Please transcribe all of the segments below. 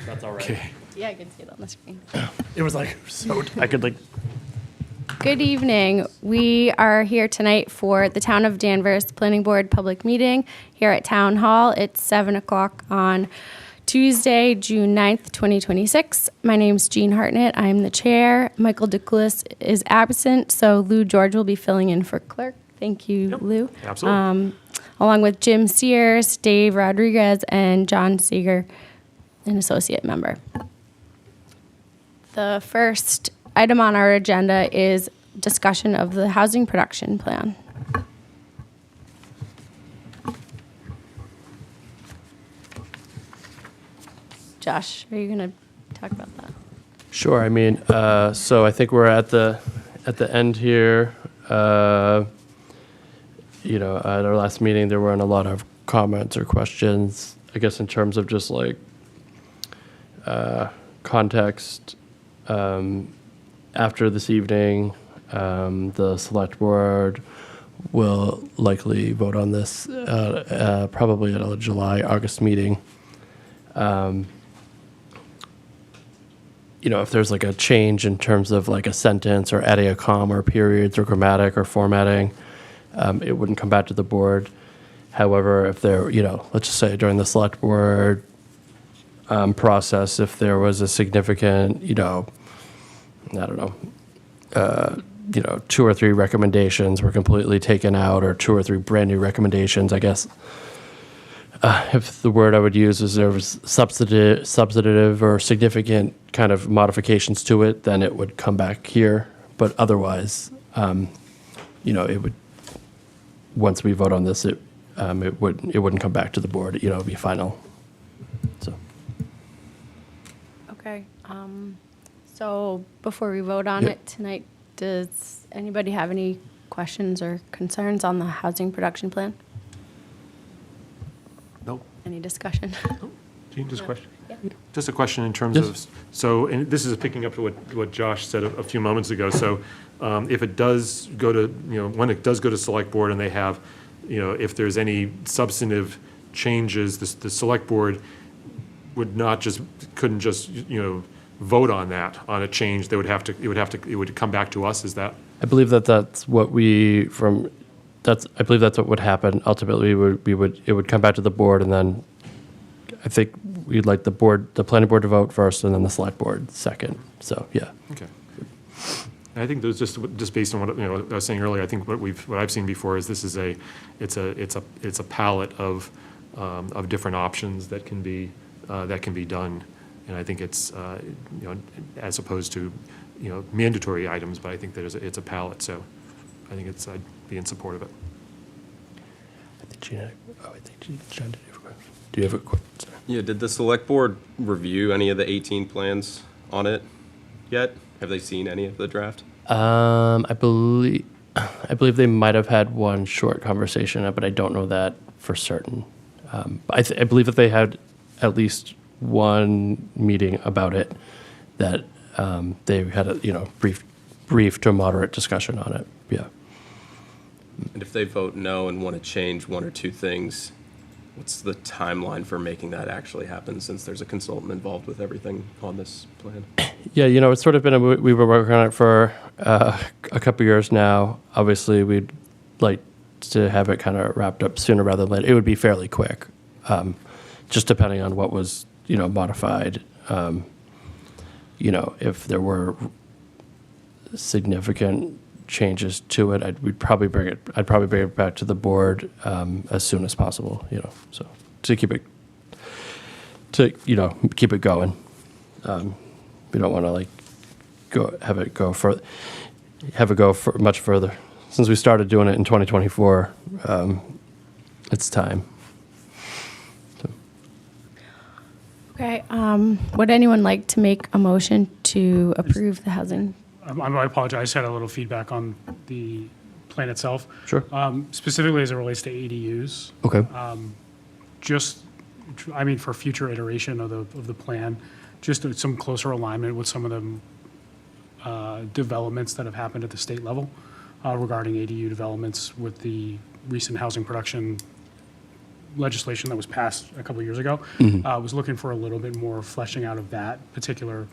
That's all right. Okay. Yeah, I can see it on the screen. It was like so. I could like. Good evening. We are here tonight for the Town of Danvers Planning Board public meeting here at Town Hall. It's 7 o'clock on Tuesday, June 9th, 2026. My name's Jean Hartnett. I'm the chair. Michael DeCoulis is absent, so Lou George will be filling in for clerk. Thank you, Lou. Absolutely. Along with Jim Sears, Dave Rodriguez, and John Seeger, an associate member. The first item on our agenda is discussion of the housing production plan. Josh, are you going to talk about that? Sure. I mean, so I think we're at the end here. At our last meeting, there weren't a lot of comments or questions. I guess in terms of just like context, after this evening, the select board will likely vote on this probably at a July, August meeting. if there's like a change in terms of like a sentence or adding a comma or periods or grammatic or formatting, it wouldn't come back to the board. However, if there, let's just say during the select board process, if there was a significant, I don't know, 2 or 3 recommendations were completely taken out, or 2 or 3 brand new recommendations, I guess. If the word I would use is there was substantive or significant kind of modifications to it, then it would come back here. But otherwise, it would, once we vote on this, it wouldn't come back to the board. It would be final. So. Okay. So before we vote on Yep. it tonight, does anybody have any questions or concerns on the housing production plan? Nope. Any discussion? Gene, just a question? Yeah. Just a question in terms Yes. of, so, and this is picking up to what Josh said a few moments ago. So if it does go to, when it does go to select board and they have, if there's any substantive changes, the select board couldn't just, vote on that, on a change. It would come back to us, is that? I believe that's what I believe that's what would happen. Ultimately, it would come back to the board, and then I think we'd like the planning board to vote first, and then the select board second. So, yeah. Okay. And I think there's just based on what, I was saying earlier, I think what I've seen before is this is it's a palette of different options that can be done. And I think it's, as opposed to, mandatory items, but I think that it's a palette, so I think I'd be in support of it. I think John did have a question. Do you have a question? Sorry. Yeah, did the select board review any of the 18 plans on it yet? Have they seen any of the draft? I believe they might have had one short conversation, but I don't know that for certain. But I believe that they had at least one meeting about it, that they had a brief to moderate discussion on it. Yeah. And if they vote no and want to change 1 or 2 things, what's the timeline for making that actually happen, since there's a consultant involved with everything on this plan? Yeah, it's sort of been we were working on it for a couple years now. Obviously, we'd like to have it kind of wrapped up sooner rather than later. It would be fairly quick, just depending on what was modified. If there were significant changes to it, I'd probably bring it back to the board as soon as possible. So to keep it going. We don't want to have it go for much further. Since we started doing it in 2024, it's time. So. Okay. Would anyone like to make a motion to approve the housing? I apologize, I had a little feedback on the plan itself. Sure. Specifically as it relates to ADUs. Okay. For future iteration of the plan, just some closer alignment with some of the developments that have happened at the state level regarding ADU developments with the recent housing production legislation that was passed a couple of years ago. I was looking for a little bit more fleshing out of that particular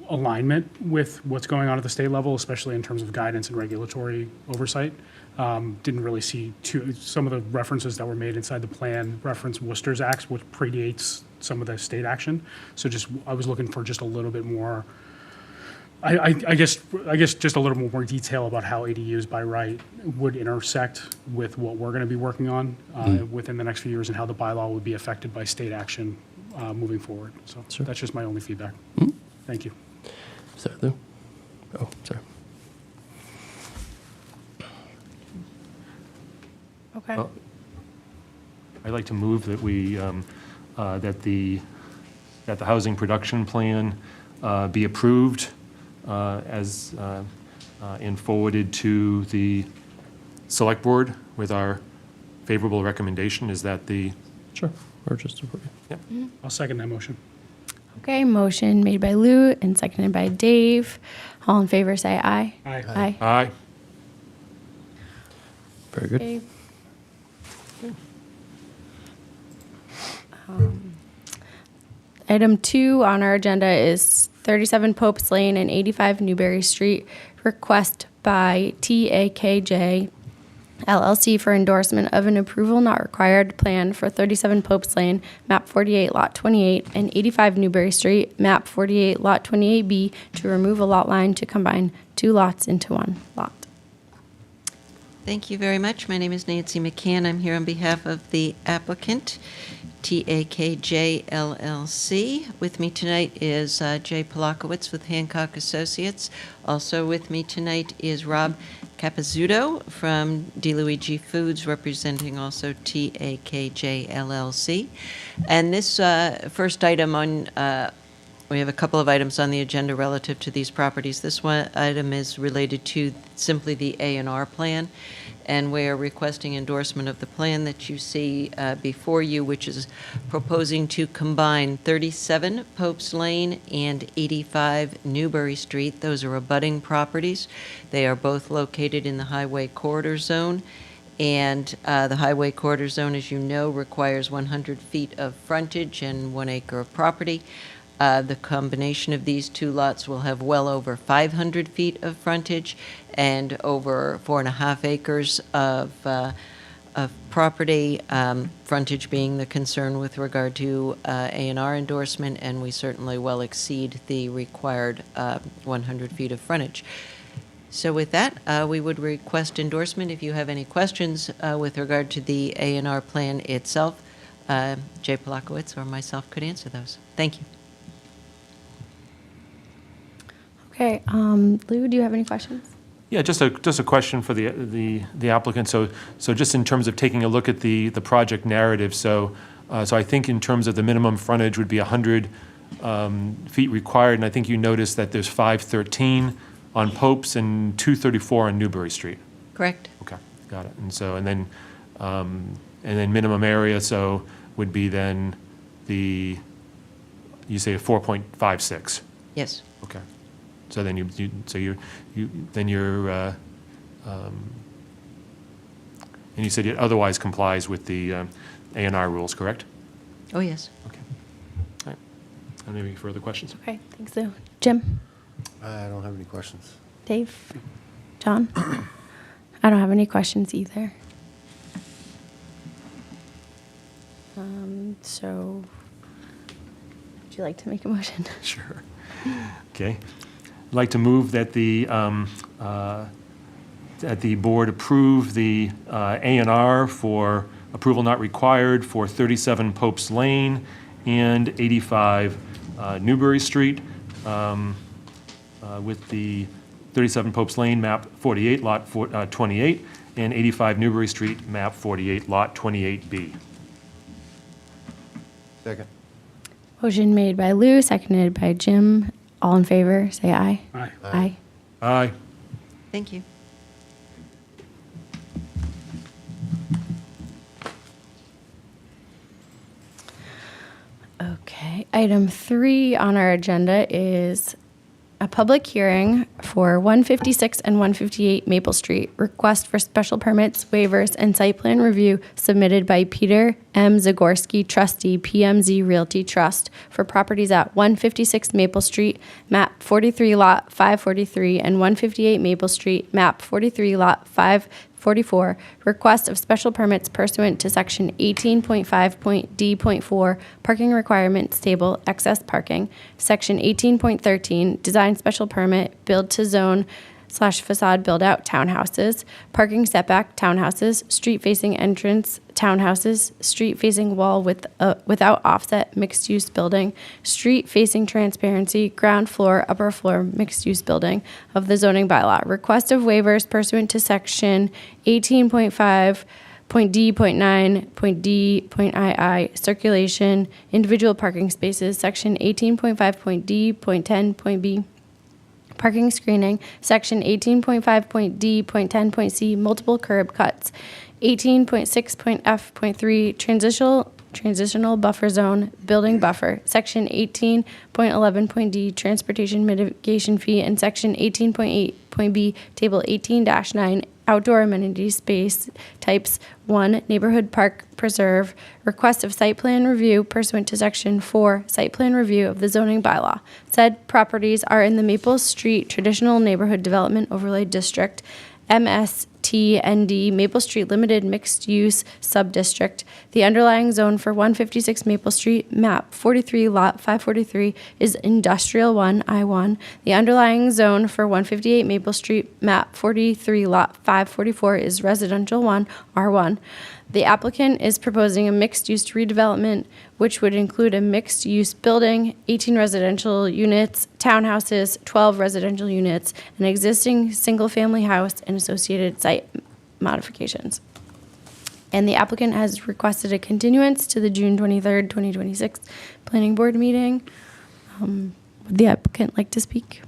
alignment with what's going on at the state level, especially in terms of guidance and regulatory oversight. Didn't really see some of the references that were made inside the plan reference Worcester's Act, which predates some of the state action. So I was looking for just a little bit more, I guess just a little more detail about how ADUs by right would intersect with what we're going to be working on within the next few years, and how the bylaw would be affected by state action moving forward. So Sure. That's just my only feedback. Thank you. Sorry, Lou. Oh, sorry. Okay. Well, I'd like to move that that the housing production plan be approved and forwarded to the select board with our favorable recommendation. Is that the? Sure. Or just Yep. I'll second that motion. Okay, motion made by Lou and seconded by Dave. All in favor, say aye. Aye. Aye. Aye. very good. Okay. Item 2 on our agenda is 37 Popes Lane and 85 Newberry Street. Request by TAKJ LLC for endorsement of an approval not required plan for 37 Popes Lane, map 48, lot 28, and 85 Newberry Street, map 48, lot 28B, to remove a lot line to combine 2 lots into 1 lot. Thank you very much. My name is Nancy McCann. I'm here on behalf of the applicant, TAKJ LLC. With me tonight is Jay Polakowitz with Hancock Associates. Also with me tonight is Rob Capizzuto from DeLuigi Foods, representing also TAKJ LLC. And this first item on, we have a couple of items on the agenda relative to these properties. This one item is related to simply the A&R plan, and we are requesting endorsement of the plan that you see before you, which is proposing to combine 37 Popes Lane and 85 Newberry Street. Those are abutting properties. They are both located in the highway corridor zone. And the highway corridor zone, as you know, requires 100 feet of frontage and 1 acre of property. The combination of these 2 lots will have well over 500 feet of frontage and over 4.5 acres of property, frontage being the concern with regard to A&R endorsement, and we certainly well exceed the required 100 feet of frontage. So with that, we would request endorsement. If you have any questions with regard to the A&R plan itself, Jay Polakowitz or myself could answer those. Thank you. Okay, Lou, do you have any questions? Yeah, just a question for the applicant. So just in terms of taking a look at the project narrative, so I think in terms of the minimum frontage would be 100 feet required, and I think you noticed that there's 513 on Popes and 234 on Newberry Street. Correct? Okay, got it. And then minimum area, so would be then you say a 4.56. Yes. Okay. So then and you said it otherwise complies with the A&R rules, correct? Oh, yes. Okay. All right. Any further questions? Okay, thanks, Lou. Jim? I don't have any questions. Dave? John? I don't have any questions either. So, would you like to make a motion? Sure. Okay. I'd like to move that the board approve the A&R for approval not required for 37 Popes Lane and 85 Newberry Street, with the 37 Popes Lane, map 48, lot 28, and 85 Newberry Street, map 48, lot 28B. Second. Motion made by Lou, seconded by Jim. All in favor, say aye. Aye. Aye. Aye. Thank you. Okay, item 3 on our agenda is a public hearing for 156 and 158 Maple Street. Request for special permits, waivers, and site plan review submitted by Peter M. Zagorski, trustee, PMZ Realty Trust, for properties at 156 Maple Street, map 43, lot 543, and 158 Maple Street, map 43, lot 544. Request of special permits pursuant to section 18.5.d.4, parking requirements table, excess parking. Section 18.13, design special permit, build to zone / facade build out townhouses, parking setback townhouses, street facing entrance townhouses, street facing wall without offset mixed use building, street facing transparency, ground floor, upper floor mixed use building of the zoning bylaw. Request of waivers pursuant to section 18.5.d.9.d.ii, circulation, individual parking spaces, section 18.5.d.10.b, parking screening, section 18.5.d.10.c, multiple curb cuts, 18.6.f.3, transitional buffer zone, building buffer, section 18.11.d, transportation mitigation fee, and section 18.8.b, table 18-9, outdoor amenity space types 1 neighborhood park preserve, request of site plan review pursuant to section 4 site plan review of the zoning bylaw. Said properties are in the Maple Street Traditional Neighborhood Development Overlay District, MSTND Maple Street Limited Mixed Use Subdistrict. The underlying zone for 156 Maple Street, map 43, lot 543, is Industrial 1, I-1. The underlying zone for 158 Maple Street, map 43, lot 544, is Residential 1, R1. The applicant is proposing a mixed-use redevelopment, which would include a mixed-use building, 18 residential units, townhouses, 12 residential units, an existing single-family house, and associated site modifications. And the applicant has requested a continuance to the June 23rd, 2026 Planning Board meeting. Would the applicant like to speak?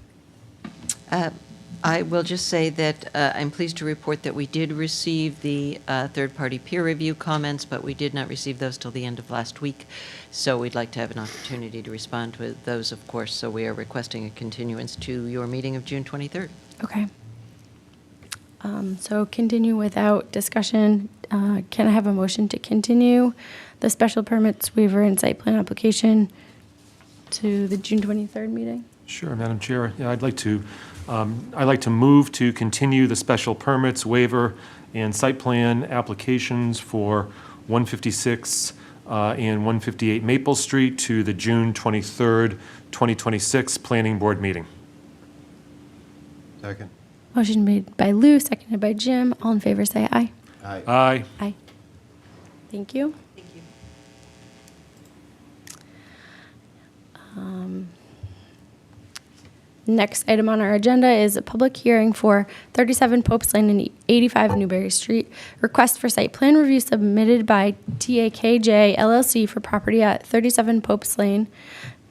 I will just say that I'm pleased to report that we did receive the third-party peer review comments, but we did not receive those till the end of last week. So we'd like to have an opportunity to respond to those, of course. So we are requesting a continuance to your meeting of June 23rd. Okay. So continue without discussion. Can I have a motion to continue the special permits waiver and site plan application to the June 23rd meeting? Sure, Madam Chair. Yeah, I'd like to move to continue the special permits, waiver, and site plan applications for 156 and 158 Maple Street to the June 23rd, 2026 Planning Board meeting. Second. Motion made by Lou, seconded by Jim. All in favor, say aye. Aye. Aye. Aye. Thank you. Thank you. Next item on our agenda is a public hearing for 37 Popes Lane and 85 Newberry Street. Request for site plan review submitted by TAKJ LLC for property at 37 Popes Lane,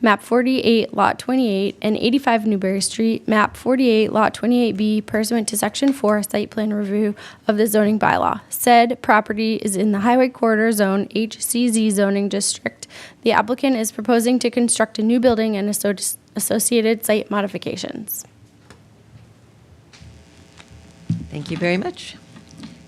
map 48, lot 28, and 85 Newberry Street, map 48, lot 28B, pursuant to section 4 site plan review of the zoning bylaw. Said property is in the Highway Corridor Zone HCZ zoning district. The applicant is proposing to construct a new building and associated site modifications. Thank you very much.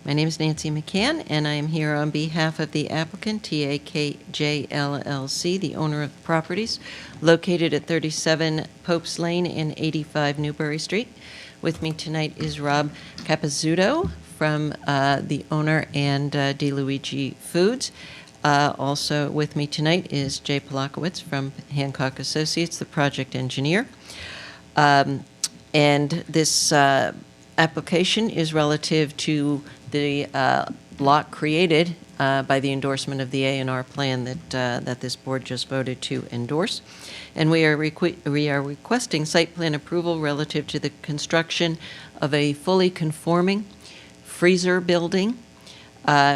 My name is Nancy McCann, and I am here on behalf of the applicant, TAKJ LLC, the owner of the properties located at 37 Popes Lane and 85 Newberry Street. With me tonight is Rob Capizzuto from the owner and DeLuigi Foods. Also with me tonight is Jay Polakowitz from Hancock Associates, the project engineer. And this application is relative to the lot created by the endorsement of the A&R plan that this board just voted to endorse. And we are requesting site plan approval relative to the construction of a fully conforming freezer building,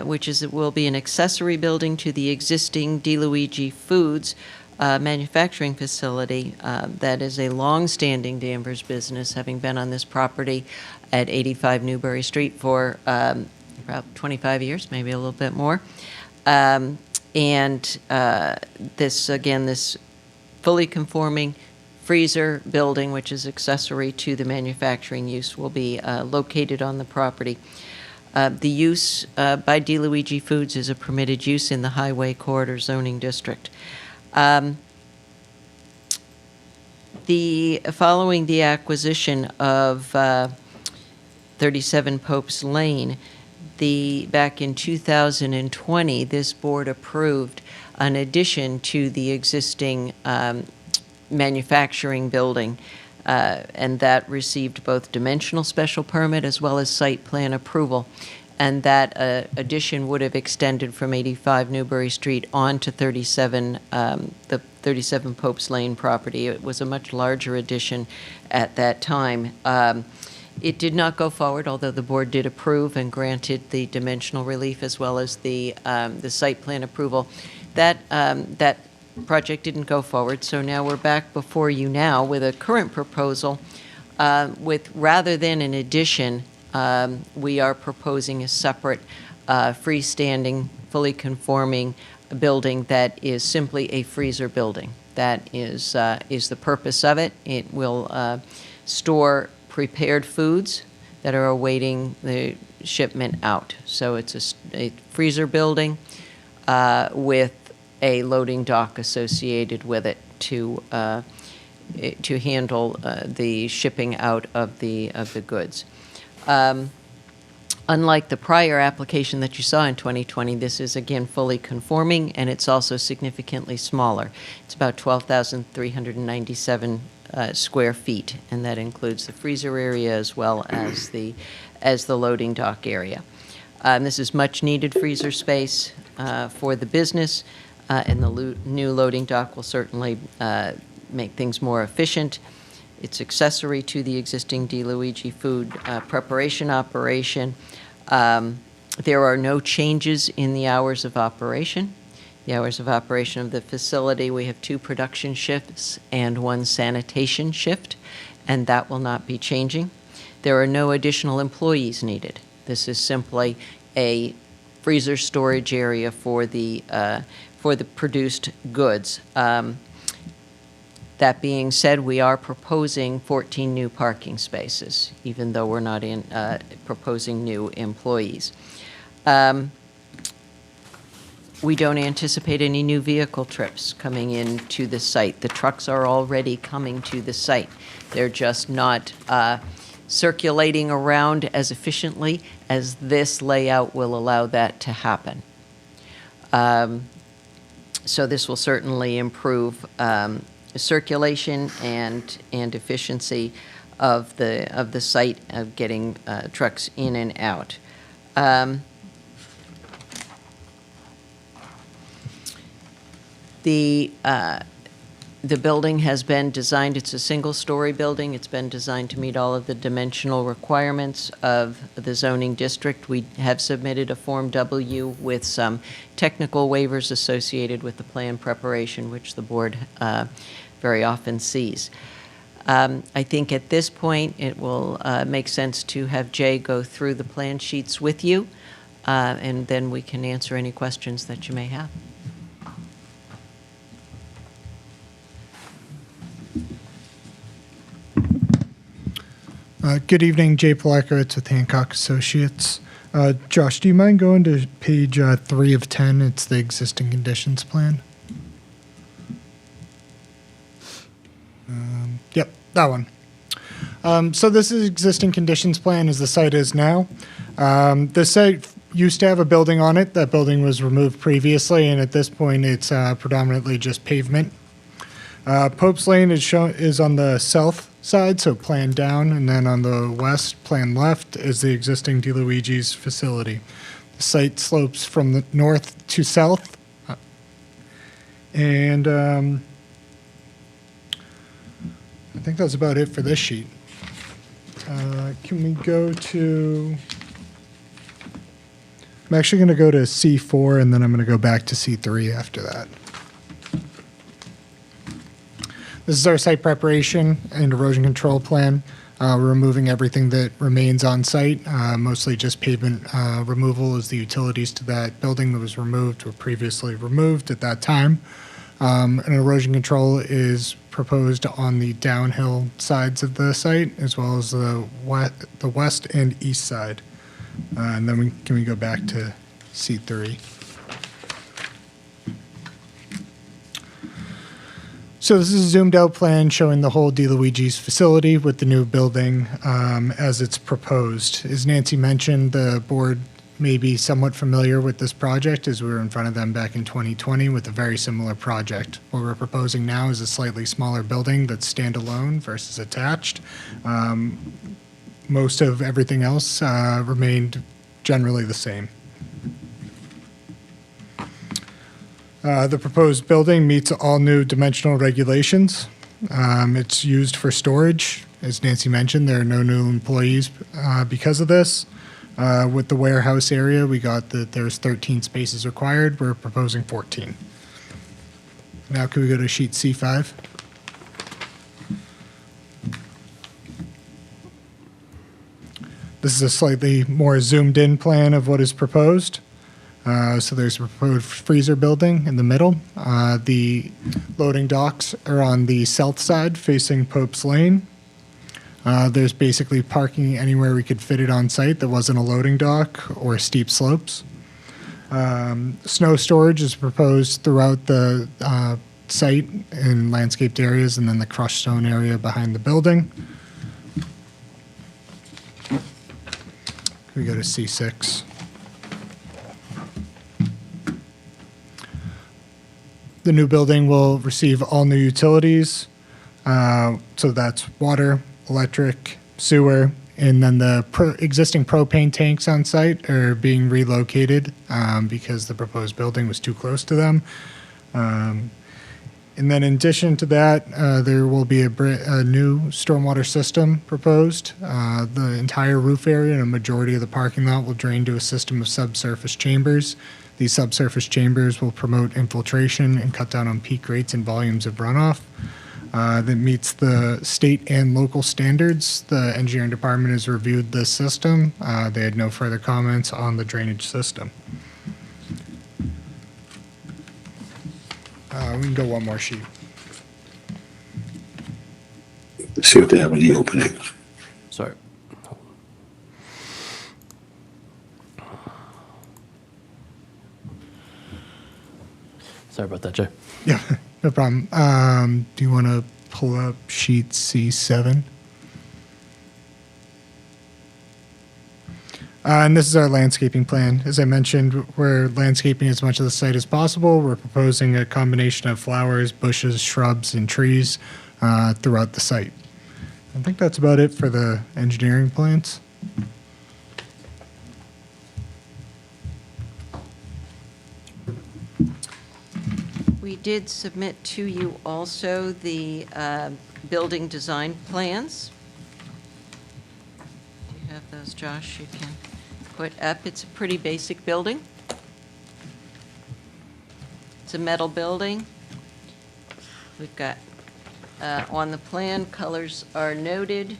which will be an accessory building to the existing DeLuigi Foods manufacturing facility that is a long-standing Danvers business, having been on this property at 85 Newberry Street for about 25 years, maybe a little bit more. This fully conforming freezer building, which is accessory to the manufacturing use, will be located on the property. The use by DeLuigi Foods is a permitted use in the Highway Corridor zoning district. Following the acquisition of 37 Popes Lane, back in 2020, this board approved an addition to the existing manufacturing building, and that received both dimensional special permit as well as site plan approval. And that addition would have extended from 85 Newberry Street on to 37, the 37 Popes Lane property. It was a much larger addition at that time. It did not go forward, although the board did approve and granted the dimensional relief as well as the site plan approval. That project didn't go forward, so now we're back before you now with a current proposal with, rather than an addition, we are proposing a separate freestanding, fully conforming building that is simply a freezer building. That is the purpose of it. It will store prepared foods that are awaiting the shipment out. So it's a freezer building with a loading dock associated with it to handle the shipping out of the goods. Unlike the prior application that you saw in 2020, this is again fully conforming, and it's also significantly smaller. It's about 12,397 square feet, and that includes the freezer area as well as the loading dock area. This is much needed freezer space for the business, and the new loading dock will certainly make things more efficient. It's accessory to the existing DeLuigi food preparation operation. There are no changes in the hours of operation. The hours of operation of the facility, we have 2 production shifts and 1 sanitation shift, and that will not be changing. There are no additional employees needed. This is simply a freezer storage area for the produced goods. That being said, we are proposing 14 new parking spaces, even though we're not proposing new employees. We don't anticipate any new vehicle trips coming into the site. The trucks are already coming to the site. They're just not circulating around as efficiently as this layout will allow that to happen. So this will certainly improve circulation and efficiency of the site of getting trucks in and out. The building has been designed, it's a single-story building. It's been designed to meet all of the dimensional requirements of the zoning district. We have submitted a Form W with some technical waivers associated with the plan preparation, which the board very often sees. I think at this point, it will make sense to have Jay go through the plan sheets with you, and then we can answer any questions that you may have. Good evening, Jay Polakowitz with Hancock Associates. Josh, do you mind going to page 3 of 10? It's the existing conditions plan. Yep, that one. So this is existing conditions plan as the site is now. The site used to have a building on it. That building was removed previously, and at this point, it's predominantly just pavement. Pope's Lane is on the south side, so plan down, and then on the west, plan left, is the existing DeLuigi's facility. The site slopes from the north to south, and I think that's about it for this sheet. Can we go to... I'm actually going to go to C4, and then I'm going to go back to C3 after that. This is our site preparation and erosion control plan. We're removing everything that remains on site, mostly just pavement removal, as the utilities to that building that was removed were previously removed at that time. And erosion control is proposed on the downhill sides of the site, as well as the west and east side. And then can we go back to C3? So this is a zoomed out plan showing the whole DeLuigi's facility with the new building as it's proposed. As Nancy mentioned, the board may be somewhat familiar with this project, as we were in front of them back in 2020 with a very similar project. What we're proposing now is a slightly smaller building that's standalone versus attached. Most of everything else remained generally the same. The proposed building meets all new dimensional regulations. It's used for storage. As Nancy mentioned, there are no new employees because of this. With the warehouse area, we got that there's 13 spaces required. We're proposing 14. Now can we go to sheet C5? This is a slightly more zoomed in plan of what is proposed. So there's a proposed freezer building in the middle. The loading docks are on the south side facing Pope's Lane. There's basically parking anywhere we could fit it on site that wasn't a loading dock or steep slopes. Snow storage is proposed throughout the site in landscaped areas and then the crushed stone area behind the building. We go to C6. The new building will receive all new utilities. So that's water, electric, sewer, and then the existing propane tanks on site are being relocated because the proposed building was too close to them. And then in addition to that, there will be a new stormwater system proposed. The entire roof area and a majority of the parking lot will drain to a system of subsurface chambers. These subsurface chambers will promote infiltration and cut down on peak rates and volumes of runoff. That meets the state and local standards. The engineering department has reviewed this system. They had no further comments on the drainage system. We can go one more sheet. See if they have any openings. Sorry. Sorry about that, Jay. Yeah, no problem. Do you want to pull up sheet C7? And this is our landscaping plan. As I mentioned, we're landscaping as much of the site as possible. We're proposing a combination of flowers, bushes, shrubs, and trees throughout the site. I think that's about it for the engineering plans. We did submit to you also the building design plans. Do you have those, Josh? You can put up. It's a pretty basic building. It's a metal building. We've got, on the plan, colors are noted.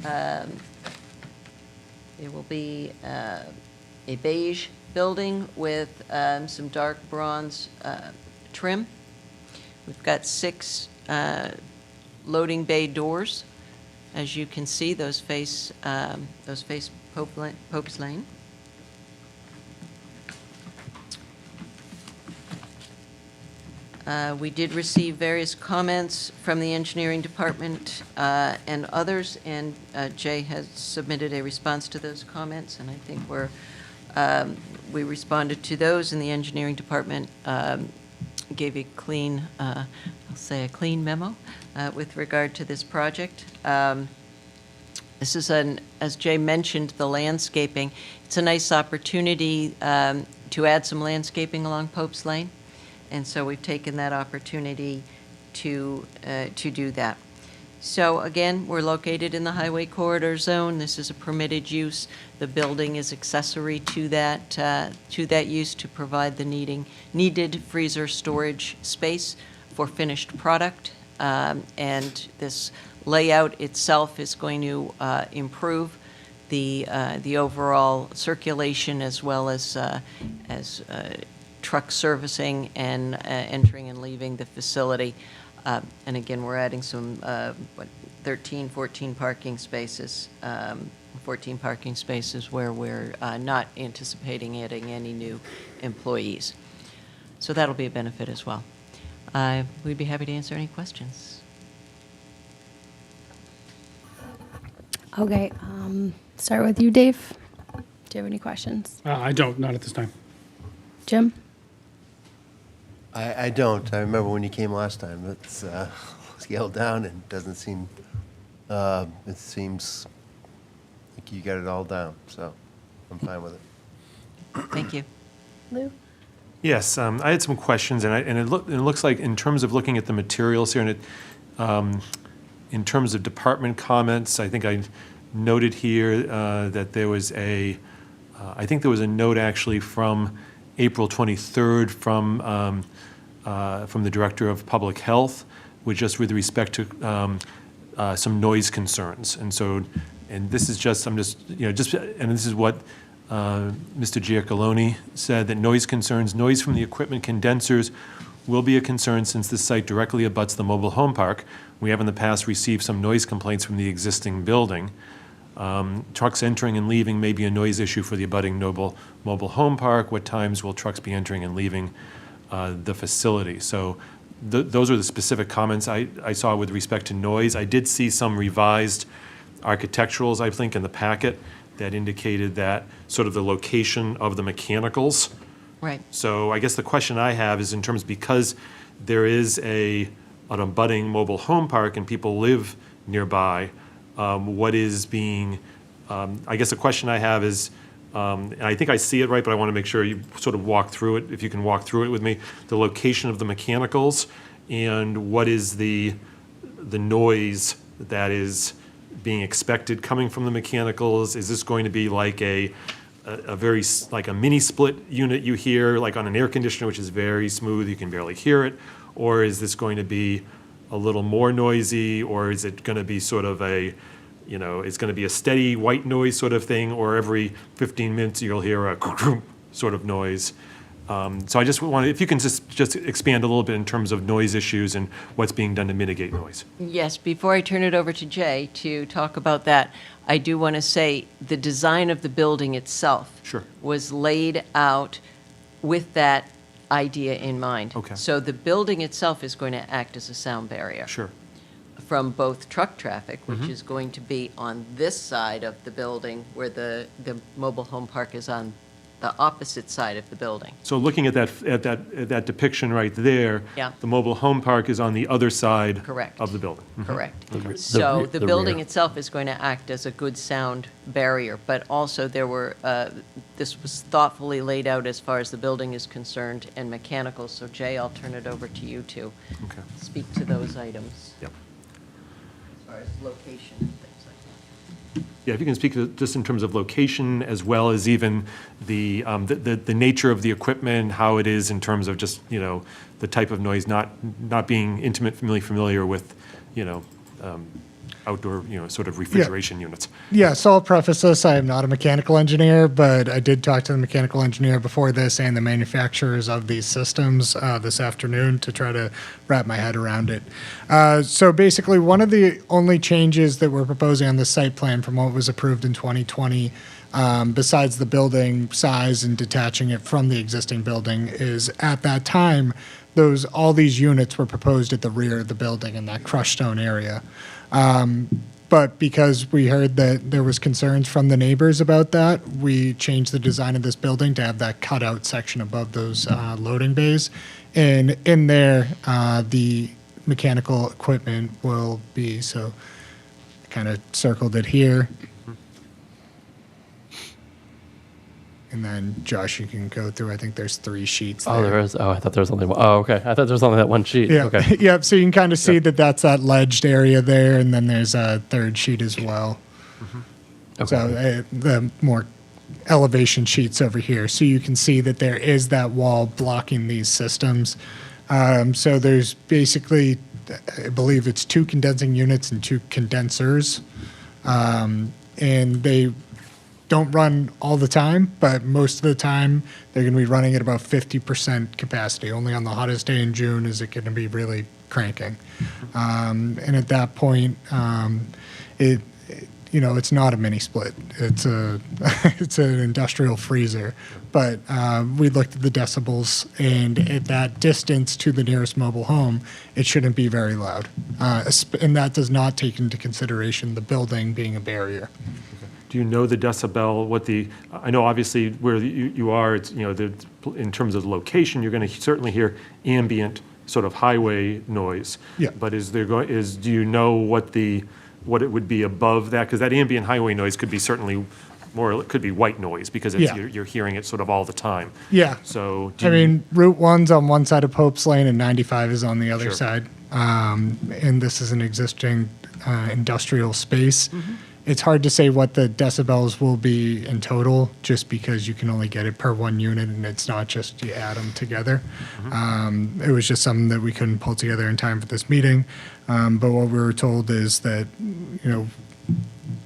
It will be a beige building with some dark bronze trim. We've got 6 loading bay doors. As you can see, those face Pope's Lane. We did receive various comments from the engineering department and others, and Jay has submitted a response to those comments, and I think we responded to those, and the engineering department gave a clean, I'll say a clean memo with regard to this project. This is as Jay mentioned, the landscaping. It's a nice opportunity to add some landscaping along Pope's Lane. And so we've taken that opportunity to do that. So again, we're located in the highway corridor zone. This is a permitted use. The building is accessory to that use to provide the needed freezer storage space for finished product. And this layout itself is going to improve the overall circulation as well as truck servicing and entering and leaving the facility. And again, we're adding some 13, 14 parking spaces, 14 parking spaces where we're not anticipating adding any new employees. So that'll be a benefit as well. We'd be happy to answer any questions. Okay, start with you, Dave. Do you have any questions? I don't, not at this time. Jim? I don't. I remember when you came last time. It's scaled down and doesn't seem, it seems like you got it all down, so I'm fine with it. Thank you. Lou? Yes, I had some questions, and it looks like in terms of looking at the materials here, and in terms of department comments, I think I noted here that there was I think there was a note actually from April 23rd from the Director of Public Health, just with respect to some noise concerns. And so, and this is just, and this is what Mr. Giacalone said, that noise concerns, noise from the equipment condensers will be a concern since this site directly abuts the mobile home park. We have in the past received some noise complaints from the existing building. Trucks entering and leaving may be a noise issue for the abutting mobile home park. What times will trucks be entering and leaving the facility? So those are the specific comments I saw with respect to noise. I did see some revised architecturals, I think, in the packet that indicated that sort of the location of the mechanicals. Right. So I guess the question I have is in terms, because there is an abutting mobile home park and people live nearby, what is being, I guess the question I have is, and I think I see it right, but I want to make sure you sort of walk through it, if you can walk through it with me, the location of the mechanicals and what is the noise that is being expected coming from the mechanicals. Is this going to be like a very, like a mini split unit you hear, like on an air conditioner, which is very smooth, you can barely hear it? Or is this going to be a little more noisy, or is it going to be sort of a, it's going to be a steady white noise sort of thing, or every 15 minutes you'll hear a sort of noise? So I just want to, if you can just expand a little bit in terms of noise issues and what's being done to mitigate noise. Yes, before I turn it over to Jay to talk about that, I do want to say the design of the building itself Sure. was laid out with that idea in mind. Okay. So the building itself is going to act as a sound barrier. Sure. From both truck traffic, which is going to be on this side of the building, where the mobile home park is on the opposite side of the building. So looking at that depiction right there, Yeah. the mobile home park is on the other side Correct. of the building. Correct. So the the building rear. itself is going to act as a good sound barrier, but also there were, this was thoughtfully laid out as far as the building is concerned and mechanical. So Jay, I'll turn it over to you to Okay. speak to those items. Yep. As far as location and things like that. Yeah, if you can speak to just in terms of location as well as even the nature of the equipment, how it is in terms of just, the type of noise, not being intimately familiar with, outdoor, sort of refrigeration units. Yeah, so I'll preface this. I am not a mechanical engineer, but I did talk to the mechanical engineer before this and the manufacturers of these systems this afternoon to try to wrap my head around it. So basically, one of the only changes that we're proposing on the site plan from what was approved in 2020, besides the building size and detaching it from the existing building, is at that time, all these units were proposed at the rear of the building in that crushed stone area. But because we heard that there was concerns from the neighbors about that, we changed the design of this building to have that cutout section above those loading bays. And in there, the mechanical equipment will be, so I kind of circled it here. And then, Josh, you can go through, I think there's 3 sheets there. Oh, there is. Oh, I thought there was only one. Oh, okay. I thought there was only that one sheet. Yeah. Okay. Yep. So you can kind of see that that's that ledged area there, and then there's a third sheet as well. Okay. So the more elevation sheets over here, so you can see that there is that wall blocking these systems. So there's basically, I believe it's 2 condensing units and 2 condensers, and they don't run all the time, but most of the time they're going to be running at about 50% capacity. Only on the hottest day in June is it going to be really cranking. And at that point, it's not a mini split. It's it's an industrial freezer. But we looked at the decibels, and at that distance to the nearest mobile home, it shouldn't be very loud. And that does not take into consideration the building being a barrier. Do you know the decibel, I know obviously where you are, it's, in terms of location, you're going to certainly hear ambient sort of highway noise. Yeah. But do you know what it would be above that? Because that ambient highway noise could be certainly it could be white noise because Yeah. you're hearing it sort of all the time. Yeah. So, Route 1's on one side of Pope's Lane and 95 is on the other Sure. side. And this is an existing industrial space. It's hard to say what the decibels will be in total, just because you can only get it per 1 unit, and it's not just you add them together. It was just something that we couldn't pull together in time for this meeting. But what we were told is that,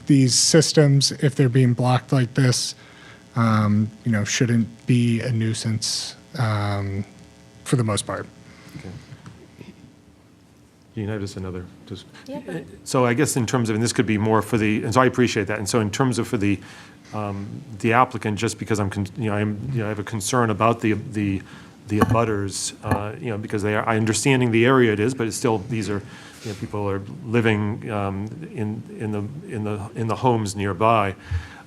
these systems, if they're being blocked like this, shouldn't be a nuisance for the most part. You know, just another, so I guess in terms of, and this could be more for the, and so I appreciate that. And so in terms of for the applicant, just because I'm, I have a concern about the abutters, because they are, I understanding the area it is, but it's still, these are, people are living in the homes nearby.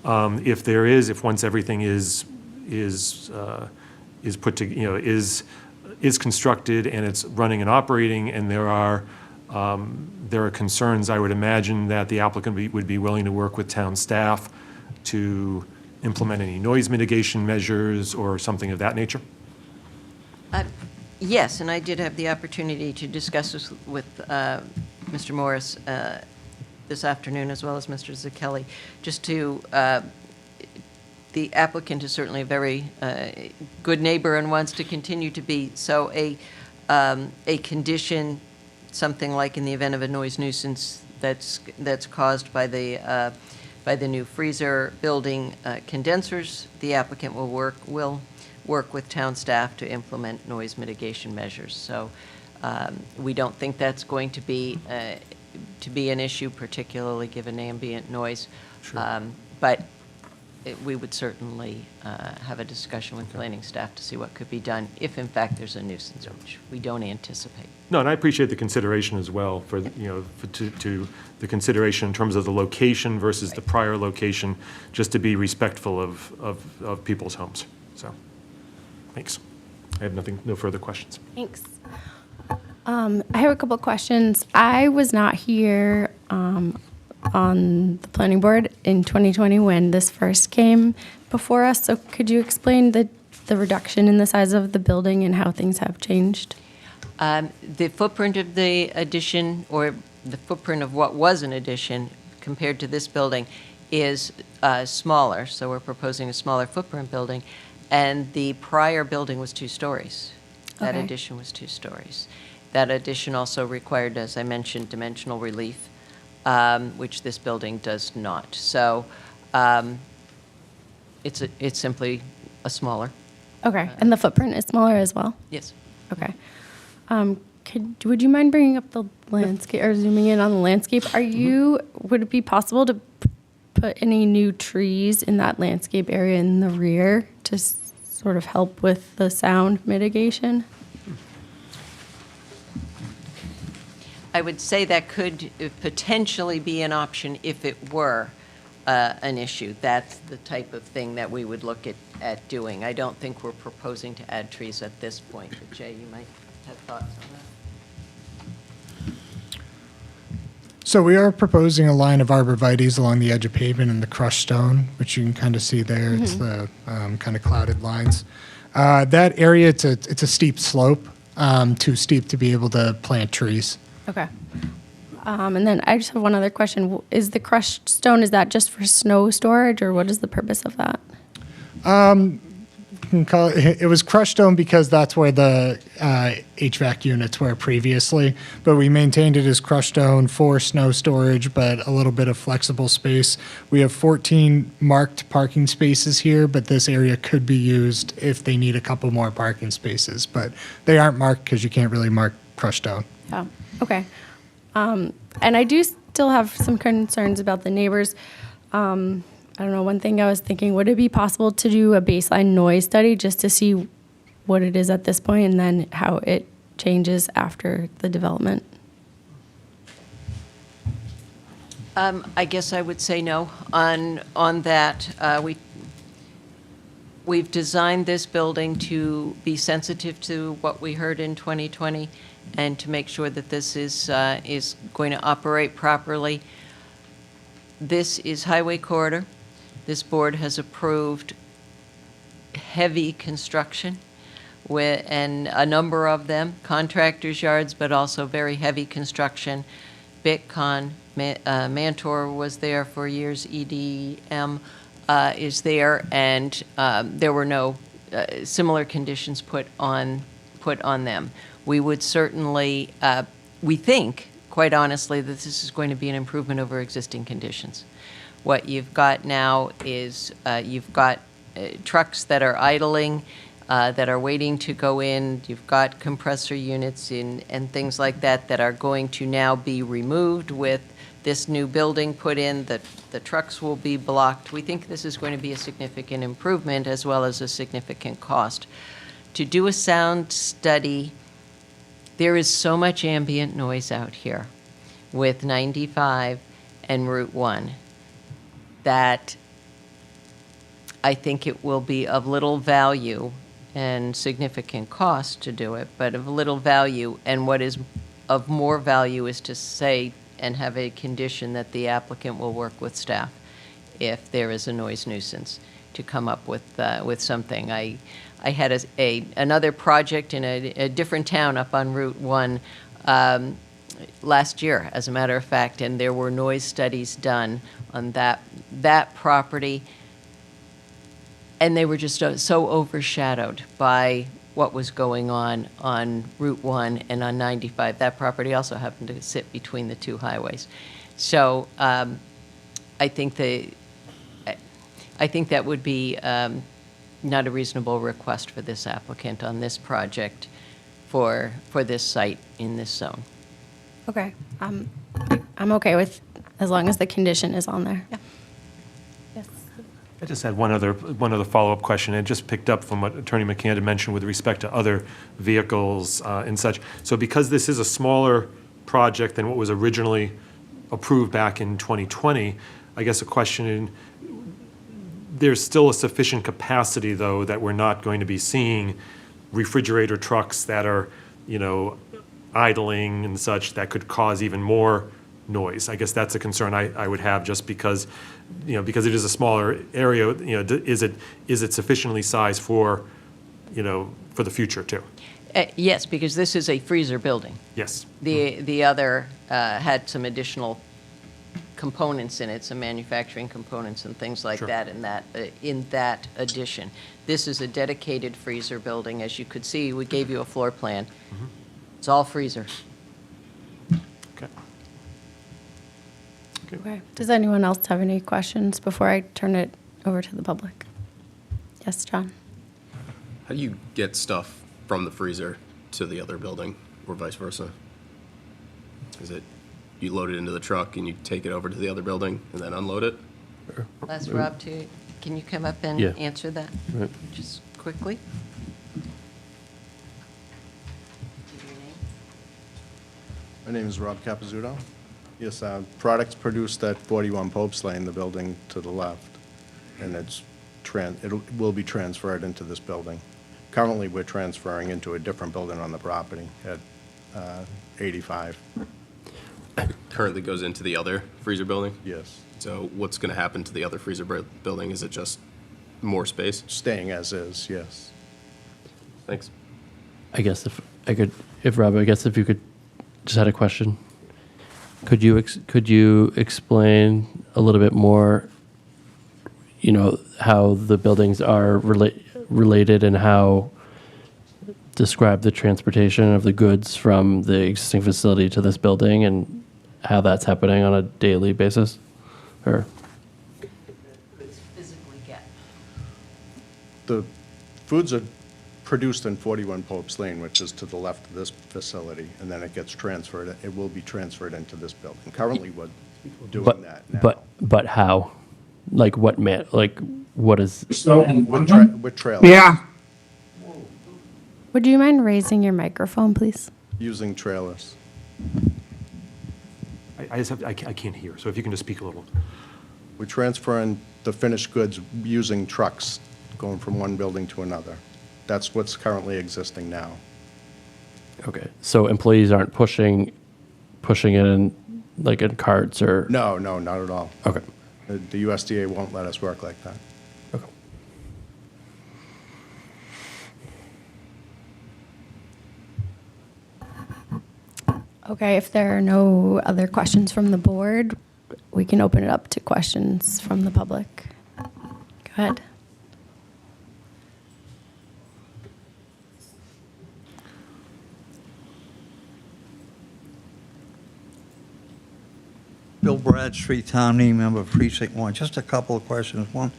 If once everything is put to, is constructed and it's running and operating, and there are concerns, I would imagine that the applicant would be willing to work with town staff to implement any noise mitigation measures or something of that nature? Yes, and I did have the opportunity to discuss this with Mr. Morris this afternoon, as well as Mr. Zakelli, just to, the applicant is certainly a very good neighbor and wants to continue to be, so a condition, something like in the event of a noise nuisance that's caused by the new freezer building condensers, the applicant will work with town staff to implement noise mitigation measures. So we don't think that's going to be an issue, particularly given ambient noise. Sure. But we would certainly have a discussion with planning staff to see what could be done if, in fact, there's a nuisance, which we don't anticipate. No, and I appreciate the consideration as well for, to the consideration in terms of the location versus the prior location, just to be respectful of people's homes. So, thanks. I have no further questions. Thanks. I have a couple questions. I was not here on the planning board in 2020 when this first came before us. So could you explain the reduction in the size of the building and how things have changed? The footprint of the addition, or the footprint of what was an addition compared to this building, is smaller. So we're proposing a smaller footprint building. And the prior building was 2 stories. That Okay. addition was 2 stories. That addition also required, as I mentioned, dimensional relief, which this building does not. So it's simply a smaller. Okay, and the footprint is smaller as well? Yes. Okay. Would you mind bringing up the landscape, or zooming in on the landscape? Would it be possible to put any new trees in that landscape area in the rear to sort of help with the sound mitigation? I would say that could potentially be an option if it were an issue. That's the type of thing that we would look at doing. I don't think we're proposing to add trees at this point. But Jay, you might have thoughts on that. So we are proposing a line of arborvitaes along the edge of pavement and the crushed stone, which you can kind of see there. It's the kind of clouded lines. That area, it's a steep slope, too steep to be able to plant trees. Okay. And then I just have one other question. Is the crushed stone, is that just for snow storage, or what is the purpose of that? You can call it was crushed stone because that's where the HVAC units were previously, but we maintained it as crushed stone for snow storage, but a little bit of flexible space. We have 14 marked parking spaces here, but this area could be used if they need a couple more parking spaces, but they aren't marked because you can't really mark crushed stone. Yeah, okay. And I do still have some concerns about the neighbors. I don't know, one thing I was thinking, would it be possible to do a baseline noise study just to see what it is at this point and then how it changes after the development? I guess I would say no on that. We've designed this building to be sensitive to what we heard in 2020 and to make sure that this is going to operate properly. This is highway corridor. This board has approved heavy construction and a number of them, contractors' yards, but also very heavy construction. Bitcon, Mantor was there for years, EDM is there, and there were no similar conditions put on them. We would certainly, we think, quite honestly, that this is going to be an improvement over existing conditions. What you've got now is you've got trucks that are idling that are waiting to go in. You've got compressor units and things like that are going to now be removed with this new building put in. The trucks will be blocked. We think this is going to be a significant improvement as well as a significant cost. To do a sound study, there is so much ambient noise out here with 95 and Route 1 that I think it will be of little value and significant cost to do it, but of little value. And what is of more value is to say and have a condition that the applicant will work with staff if there is a noise nuisance to come up with something. I had another project in a different town up on Route 1 last year, as a matter of fact, and there were noise studies done on that property, and they were just so overshadowed by what was going on Route 1 and on 95. That property also happened to sit between the two highways. So I think that would be not a reasonable request for this applicant on this project for this site in this zone. Okay. I'm okay with, as long as the condition is on there. Yeah. Yes. I just had one other follow-up question. It just picked up from what Attorney McCann had mentioned with respect to other vehicles and such. So because this is a smaller project than what was originally approved back in 2020, I guess a question, there's still a sufficient capacity, though, that we're not going to be seeing refrigerator trucks that are, idling and such that could cause even more noise. I guess that's a concern I would have, just because, because it is a smaller area, is it sufficiently sized for, for the future too? Yes, because this is a freezer building. Yes. The other had some additional components in it, some manufacturing components and things like Sure. that in that addition. This is a dedicated freezer building. As you could see, we gave you a floor plan. It's all freezer. Okay. Okay. Does anyone else have any questions before I turn it over to the public? Yes, John? How do you get stuff from the freezer to the other building, or vice versa? Is it you load it into the truck and you take it over to the other building and then unload it? I'll ask Rob can you come up and Yeah. answer that Right. just quickly? Give your name. My name is Rob Capizzuto. Yes, products produced at 41 Popes Lane, the building to the left, and it will be transferred into this building. Currently, we're transferring into a different building on the property at 85. Currently goes into the other freezer building? Yes, So what's going to happen to the other freezer building? Is it just more space? staying as is, yes. Thanks. I guess Rob, if you could, just had a question. Could you explain a little bit more, how the buildings are related and how describe the transportation of the goods from the existing facility to this building and how that's happening on a daily basis? Or Goods physically get. The foods are produced in 41 Popes Lane, which is to the left of this facility, and then it gets transferred. It will be transferred into this building. Currently, we're doing that now. but how? Like what what is? With trailers. Yeah. Would you mind raising your microphone, please? Using trailers. I can't hear, so if you can just speak a little. We're transferring the finished goods using trucks, going from one building to another. That's what's currently existing now. Okay, so employees aren't pushing it in like in carts or? No, not at all. Okay. The USDA won't let us work like that. Okay. Okay, if there are no other questions from the board, we can open it up to questions from the public. Go ahead. Bill Bradstreet, town meeting member, precinct 1. Just a couple of questions. One,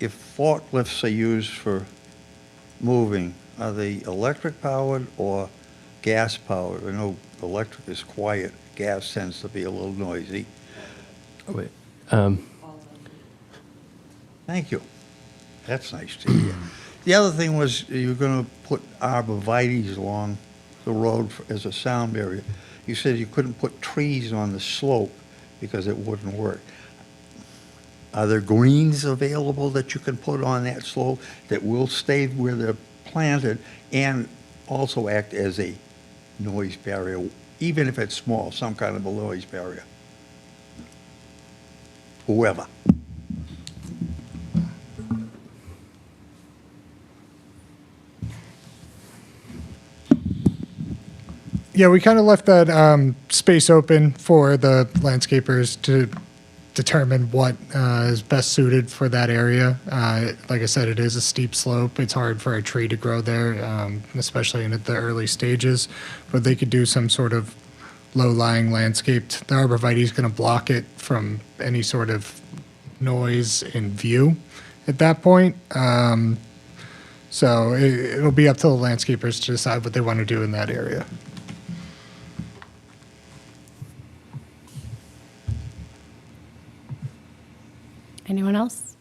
if forklifts are used for moving, are they electric powered or gas powered? I know electric is quiet, gas tends to be a little noisy. Wait. Thank you. That's nice to hear. The other thing was you're going to put arborvitaes along the road as a sound barrier. You said you couldn't put trees on the slope because it wouldn't work. Are there greens available that you can put on that slope that will stay where they're planted and also act as a noise barrier, even if it's small, some kind of a noise barrier? Whoever. Yeah, we kind of left that space open for the landscapers to determine what is best suited for that area. Like I said, it is a steep slope. It's hard for a tree to grow there, especially in the early stages. But they could do some sort of low-lying landscaped. The arborvitae is going to block it from any sort of noise in view at that point. So it'll be up to the landscapers to decide what they want to do in that area. Anyone else?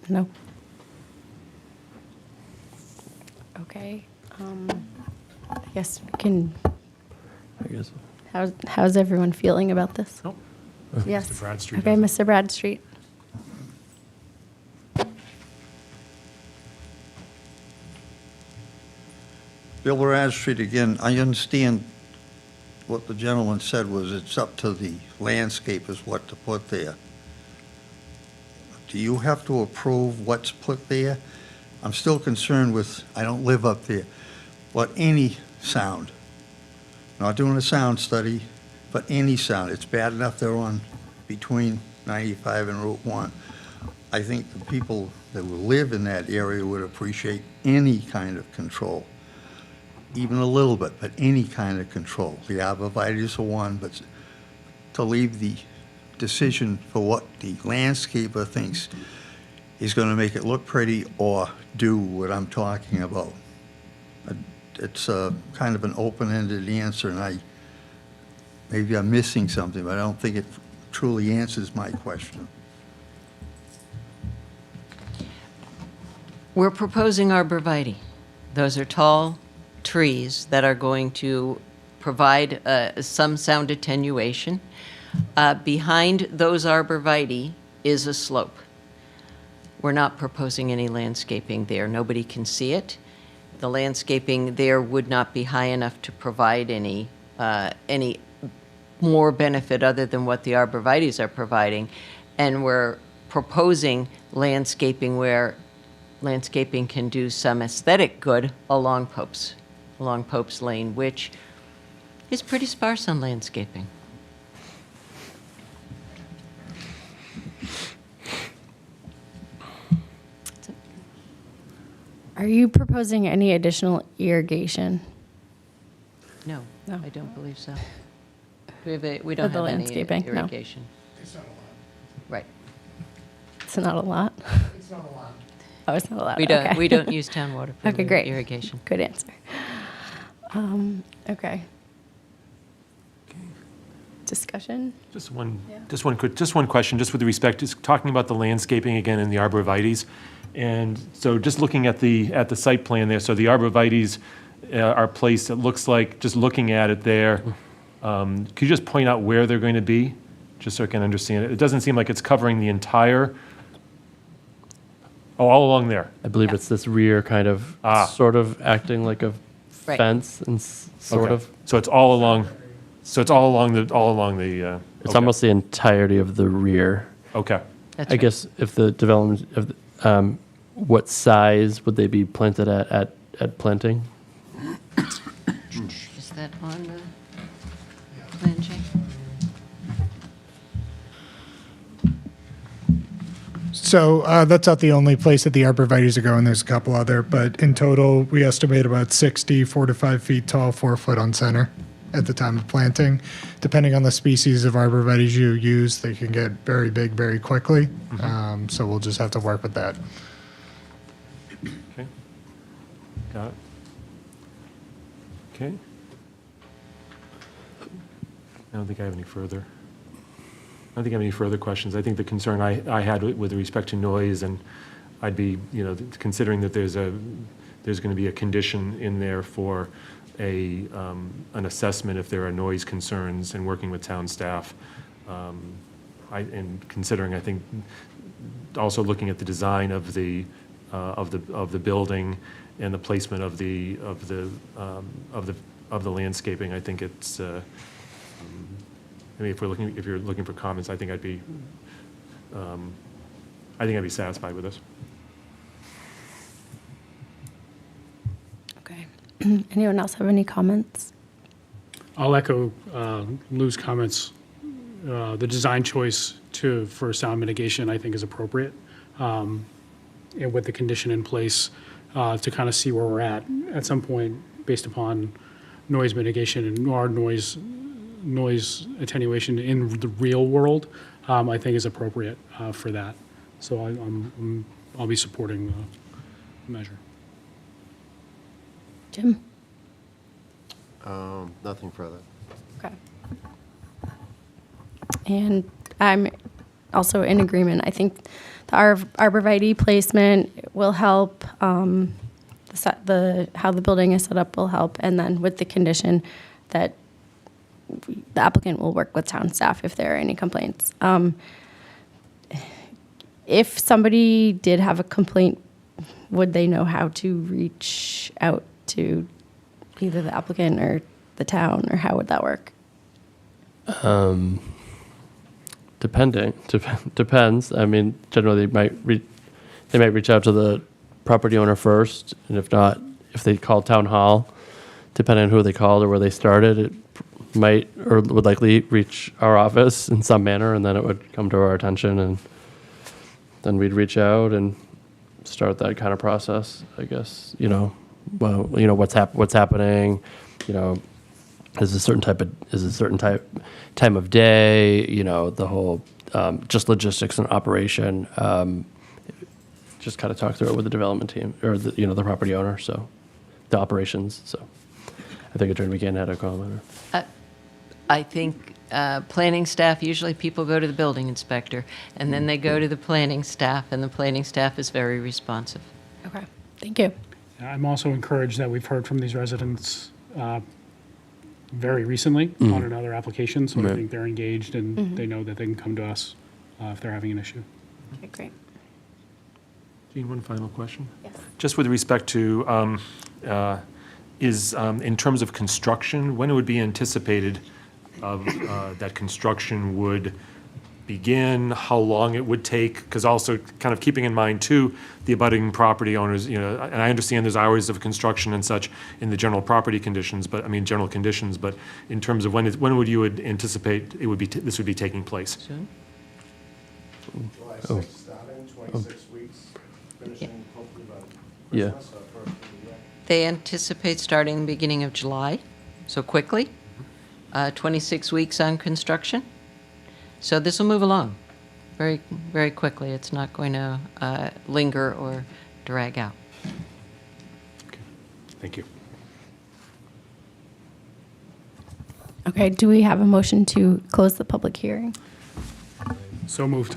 No? Okay. I guess we can, I guess. how's everyone feeling about this? Nope. Yes. Mr. Bradstreet Okay, has Mr. Bradstreet. Bill Bradstreet again, I understand what the gentleman said was it's up to the landscapers what to put there. Do you have to approve what's put there? I'm still concerned with, I don't live up there, but any sound. Not doing a sound study, but any sound. It's bad enough they're on between 95 and Route 1. I think the people that will live in that area would appreciate any kind of control, even a little bit, but any kind of control. The arborvitae's are one, but to leave the decision for what the landscaper thinks is going to make it look pretty or do what I'm talking about. It's kind of an open-ended answer, and maybe I'm missing something, but I don't think it truly answers my question. We're proposing arborvitae. Those are tall trees that are going to provide some sound attenuation. Behind those arborvitae is a slope. We're not proposing any landscaping there. Nobody can see it. The landscaping there would not be high enough to provide any more benefit other than what the arborvitaes are providing. And we're proposing landscaping where landscaping can do some aesthetic good along Pope's Lane, which is pretty sparse on landscaping. Are you proposing any additional irrigation? No, No. I don't believe so. We don't For the have any landscaping, no. irrigation. Right. It's not a lot? It's not a lot. Oh, it's not a lot, We don't, okay. we don't use town water for Okay, great. irrigation. Good answer. Okay. Discussion? Just one question, just with respect, just talking about the landscaping again and the arborvitaes. And so just looking at the site plan there, so the arborvitaes are placed, it looks like, just looking at it there, could you just point out where they're going to be? Just so I can understand it. It doesn't seem like it's covering the entire, all along there. I believe it's this rear kind of, sort of acting like a Right. fence and sort Okay. of. So it's all along the. It's okay. almost the entirety of the rear. Okay. That's I right. guess if the development of, what size would they be planted at planting? Is that on the plan, Jay? So that's not the only place that the arborvitaes are going. There's a couple other, but in total, we estimate about 60, 4 to 5 feet tall, 4 foot on center at the time of planting. Depending on the species of arborvitaes you use, they can get very big very quickly. So we'll just have to work with that. Okay. Got it? Okay. I don't think I have any further. I don't think I have any further questions. I think the concern I had with respect to noise, and I'd be, considering that there's going to be a condition in there for an assessment if there are noise concerns, and working with town staff. And considering, I think, also looking at the design of the building and the placement of the landscaping, I think it's. I mean, if you're looking for comments, I think I'd be satisfied with this. Okay. Anyone else have any comments? I'll echo Lou's comments. The design choice for sound mitigation, I think, is appropriate. And with the condition in place, to kind of see where we're at some point, based upon noise mitigation and our noise attenuation in the real world, I think is appropriate for that. So I'll be supporting the measure. Jim? Nothing further. Okay. And I'm also in agreement. I think the arborvitae placement will help. How the building is set up will help. And then with the condition that the applicant will work with town staff if there are any complaints. If somebody did have a complaint, would they know how to reach out to either the applicant or the town, or how would that work? Depends. I mean, generally they might reach out to the property owner first, and if not, if they call town hall, depending on who they called or where they started, it might or would likely reach our office in some manner, and then it would come to our attention, and then we'd reach out and start that kind of process, I guess. What's happening, is a certain time of day, the whole just logistics and operation. Just kind of talk through it with the development team or the property owner, so the operations. So I think Attorney McGann had a comment. I think planning staff, usually people go to the building inspector, and then they go to the planning staff, and the planning staff is very responsive. Okay, thank you. I'm also encouraged that we've heard from these residents very recently on another application, so I Right. think they're engaged and they know that they can come to us if they're having an issue. Okay, great. Gene, one final question. Yes. Just with respect to, in terms of construction, when it would be anticipated that construction would begin, how long it would take, because also kind of keeping in mind too, the abutting property owners, and I understand there's hours of construction and such in the general property conditions, general conditions, but in terms of when would you anticipate this would be taking place? Soon? July 6th starting, 26 weeks, finishing hopefully by Yeah. Christmas or first of the year. They anticipate starting the beginning of July, so quickly. 26 weeks on construction. So this will move along very, very quickly. It's not going to linger or drag out. Thank you. Okay, do we have a motion to close the public hearing? So moved.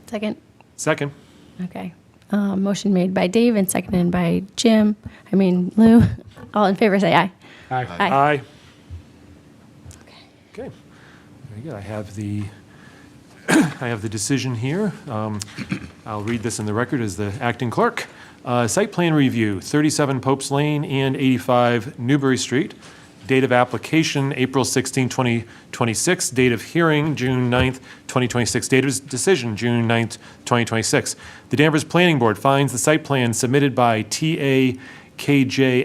Second? Second. Okay. Motion made by Dave and seconded by Lou. All in favor, say aye. Aye. Aye. Okay. Very good. I have the decision here. I'll read this in the record as the acting clerk. Site plan review, 37 Popes Lane and 85 Newbury Street. Date of application, April 16, 2026. Date of hearing, June 9th, 2026. Date of decision, June 9th, 2026. The Danvers Planning Board finds the site plan submitted by TAKJ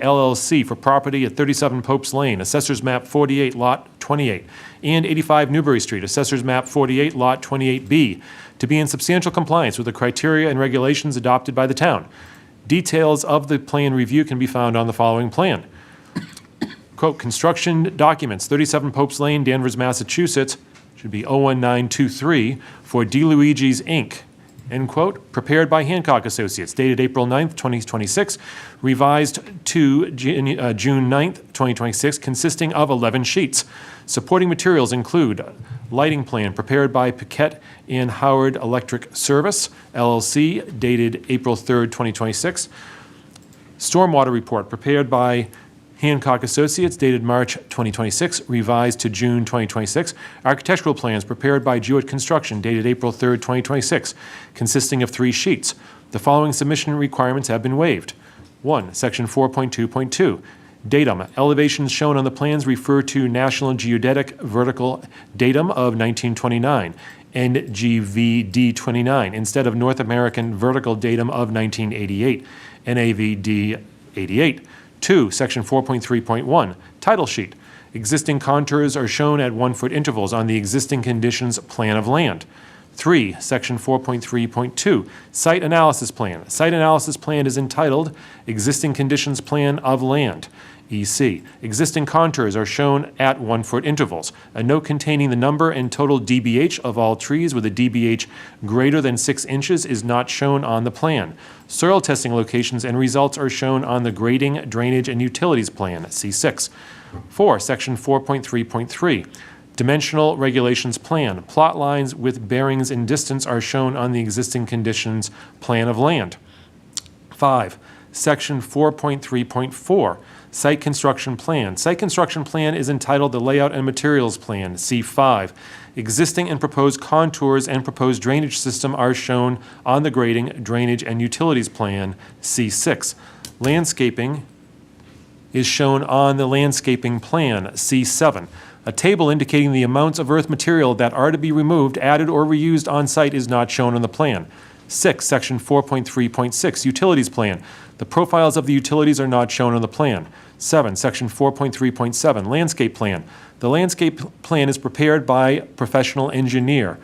LLC for property at 37 Popes Lane, Assessors Map 48, Lot 28, and 85 Newbury Street, Assessors Map 48, Lot 28B, to be in substantial compliance with the criteria and regulations adopted by the town. Details of the plan review can be found on the following plan. Quote, construction documents, 37 Popes Lane, Danvers, Massachusetts, should be 01923, for DeLuigi's Inc., end quote, prepared by Hancock Associates, dated April 9th, 2026, revised to June 9th, 2026, consisting of 11 sheets. Supporting materials include lighting plan prepared by Paquette and Howard Electric Service, LLC, dated April 3rd, 2026. Stormwater report prepared by Hancock Associates, dated March 2026, revised to June 2026. Architectural plans prepared by Jewett Construction, dated April 3rd, 2026, consisting of 3 sheets. The following submission requirements have been waived. 1. Section 4.2.2. Datum. Elevations shown on the plans refer to National Geodetic Vertical Datum of 1929, NGVD 29, instead of North American Vertical Datum of 1988, NAVD 88. 2, Section 4.3.1, Title Sheet. Existing contours are shown at 1-foot intervals on the existing conditions plan of land. 3, Section 4.3.2, Site Analysis Plan. Site Analysis Plan is entitled Existing Conditions Plan of Land, EC. Existing contours are shown at 1-foot intervals. A note containing the number and total DBH of all trees with a DBH greater than 6 inches is not shown on the plan. Soil testing locations and results are shown on the grading, drainage, and utilities plan, C6. 4, Section 4.3.3, Dimensional Regulations Plan. Plot lines with bearings and distance are shown on the existing conditions plan of land. 5, Section 4.3.4, Site Construction Plan. Site Construction Plan is entitled the Layout and Materials Plan, C5. Existing and proposed contours and proposed drainage system are shown on the grading, drainage, and utilities plan, C6. Landscaping is shown on the landscaping plan, C7. A table indicating the amounts of earth material that are to be removed, added, or reused on site is not shown on the plan. 6, Section 4.3.6, Utilities Plan. The profiles of the utilities are not shown on the plan. 7, Section 4.3.7, Landscape Plan. The landscape plan is prepared by professional engineer,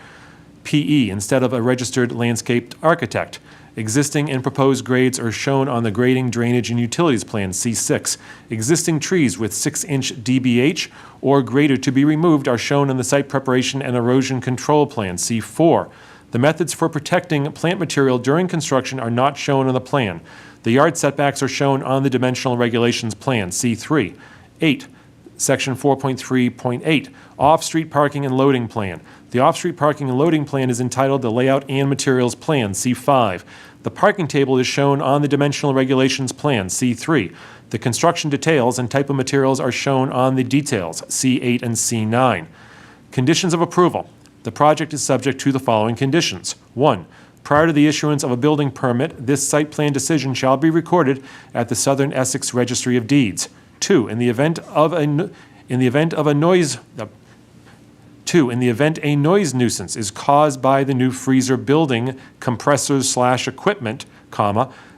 PE, instead of a registered landscape architect. Existing and proposed grades are shown on the grading, drainage, and utilities plan, C6. Existing trees with 6-inch DBH or greater to be removed are shown on the site preparation and erosion control plan, C4. The methods for protecting plant material during construction are not shown on the plan. The yard setbacks are shown on the dimensional regulations plan, C3. 8, Section 4.3.8, Off-Street Parking and Loading Plan. The off-street parking and loading plan is entitled the Layout and Materials Plan, C5. The parking table is shown on the Dimensional Regulations Plan, C3. The construction details and type of materials are shown on the details, C8 and C9. Conditions of approval. The project is subject to the following conditions. 1, prior to the issuance of a building permit, this site plan decision shall be recorded at the Southern Essex Registry of Deeds. 2, in the event a noise nuisance is caused by the new freezer building compressors/equipment,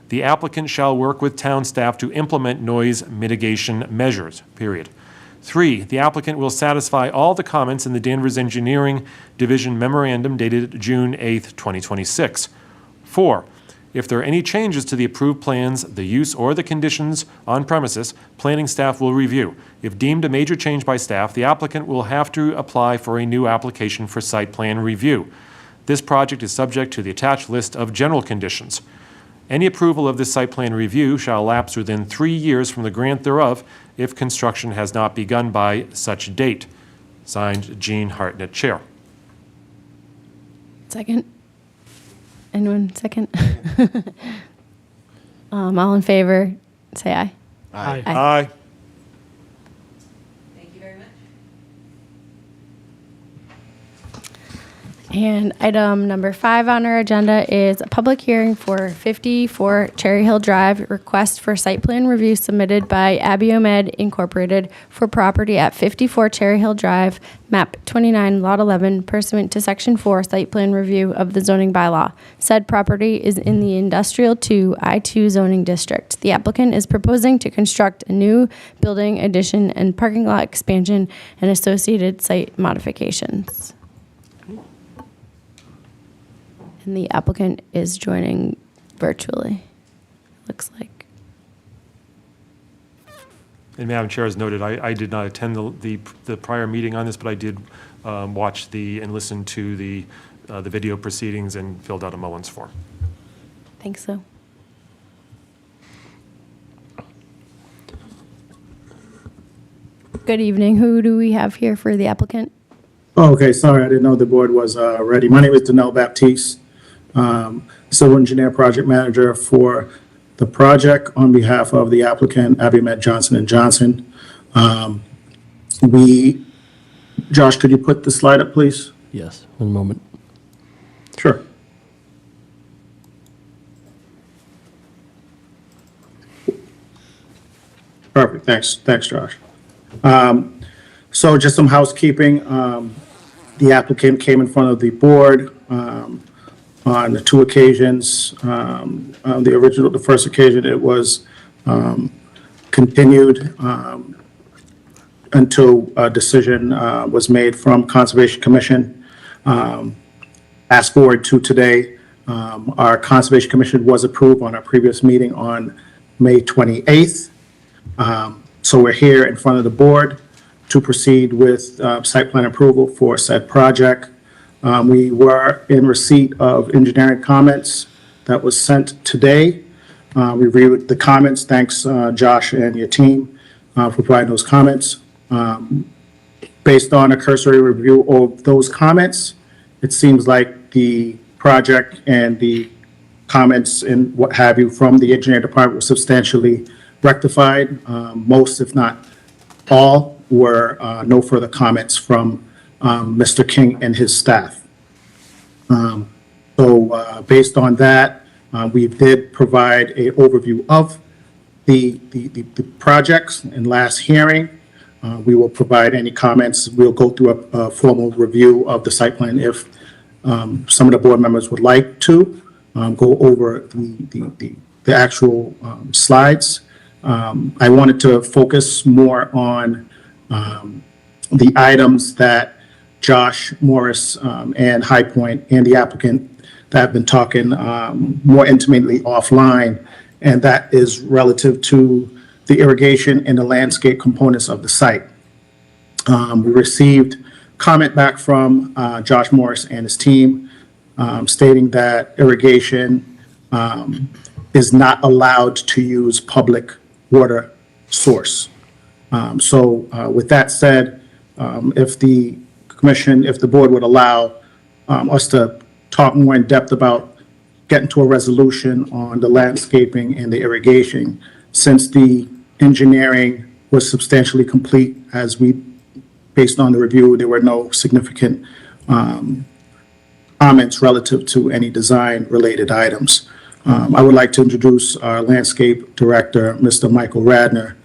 the applicant shall work with town staff to implement noise mitigation measures, period. 3, the applicant will satisfy all the comments in the Danvers Engineering Division memorandum dated June 8th, 2026. 4, if there are any changes to the approved plans, the use, or the conditions on premises, planning staff will review. If deemed a major change by staff, the applicant will have to apply for a new application for site plan review. This project is subject to the attached list of general conditions. Any approval of this site plan review shall lapse within 3 years from the grant thereof if construction has not begun by such date. Signed, Gene Hartnett, Chair. Second. Anyone second? All in favor, say aye. Aye. Aye. Thank you very much. And item number 5 on our agenda is a public hearing for 54 Cherry Hill Drive, request for site plan review submitted by Abiomed Incorporated for property at 54 Cherry Hill Drive, map 29, lot 11, pursuant to section 4 site plan review of the zoning bylaw. Said property is in the Industrial 2 I2 zoning district. The applicant is proposing to construct a new building addition and parking lot expansion and associated site modifications. And the applicant is joining virtually, looks like. And Madam Chair, as noted, I did not attend the prior meeting on this, but I did watch and listen to the the video proceedings and filled out a Mullins form. Thanks, Lou. Good evening. Who do we have here for the applicant? Oh, okay, sorry, I didn't know the board was ready. My name is Danelle Baptiste, Civil Engineer Project Manager for the project on behalf of the applicant, Abimed Johnson & Johnson. Josh, could you put the slide up, please? Yes, one moment. Sure. Perfect, thanks, Josh. So just some housekeeping. The applicant came in front of the board on 2 occasions. On the first occasion, it was continued until a decision was made from Conservation Commission. Fast forward to today, our Conservation Commission was approved on our previous meeting on May 28th. So we're here in front of the board to proceed with site plan approval for said project. We were in receipt of engineering comments that was sent today. We reviewed the comments. Thanks, Josh and your team, for providing those comments. Based on a cursory review of those comments, it seems like the project and the comments and what have you from the engineering department were substantially rectified. Most, if not all, were no further comments from Mr. King and his staff. So based on that, we did provide an overview of the projects in last hearing. We will provide any comments. We'll go through a formal review of the site plan if some of the board members would like to go over the actual slides. I wanted to focus more on the items that Josh Morris and High Point and the applicant that have been talking more intimately offline, and that is relative to the irrigation and the landscape components of the site. We received comment back from Josh Morris and his team stating that irrigation is not allowed to use public water source. So with that said, if the commission, if the board would allow us to talk more in depth about getting to a resolution on the landscaping and the irrigation, since the engineering was substantially complete as based on the review, there were no significant comments relative to any design-related items. I would like to introduce our landscape director, Mr. Michael Radner,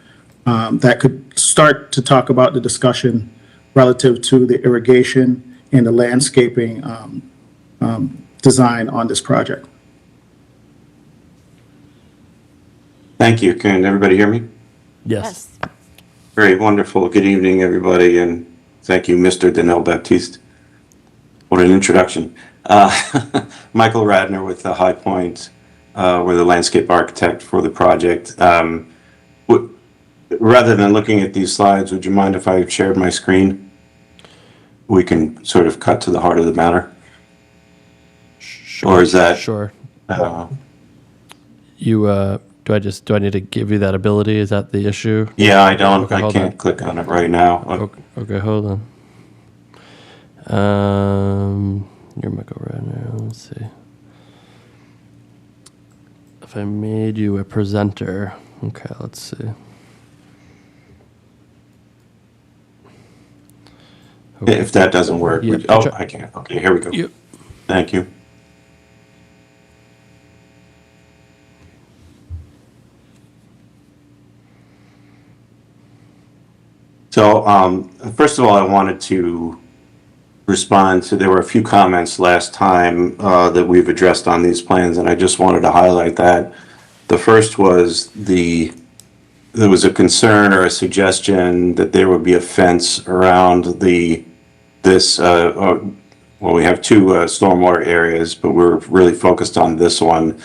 that could start to talk about the discussion relative to the irrigation and the landscaping design on this project. Thank you. Can everybody hear me? Yes. Very wonderful. Good evening, everybody, and thank you, Mr. Danelle Baptiste. What an introduction. Michael Radner with the High Point. We're the landscape architect for the project. Rather than looking at these slides, would you mind if I shared my screen? We can sort of cut to the heart of the matter. Sure. Or is that? Sure. Do I need to give you that ability? Is that the issue? Yeah, I don't. Okay, I hold can't on. click on it right now. Okay, hold on. You're Michael Radner. Let's see. If I made you a presenter, okay, let's see. Okay. If that doesn't work, Yeah, I can't. Okay, here we go. Yep. Thank you. So, first of all, I wanted to respond to, there were a few comments last time that we've addressed on these plans, and I just wanted to highlight that. The first was there was a concern or a suggestion that there would be a fence around well, we have 2 stormwater areas, but we're really focused on this one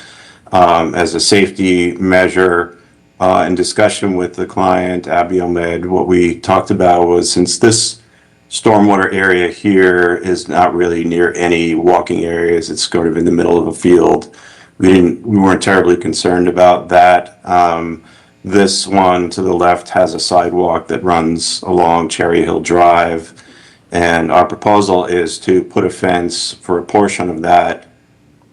as a safety measure. In discussion with the client, Abiomed, what we talked about was, since this stormwater area here is not really near any walking areas. It's sort of in the middle of a field. We weren't terribly concerned about that. This one to the left has a sidewalk that runs along Cherry Hill Drive. And our proposal is to put a fence for a portion of that,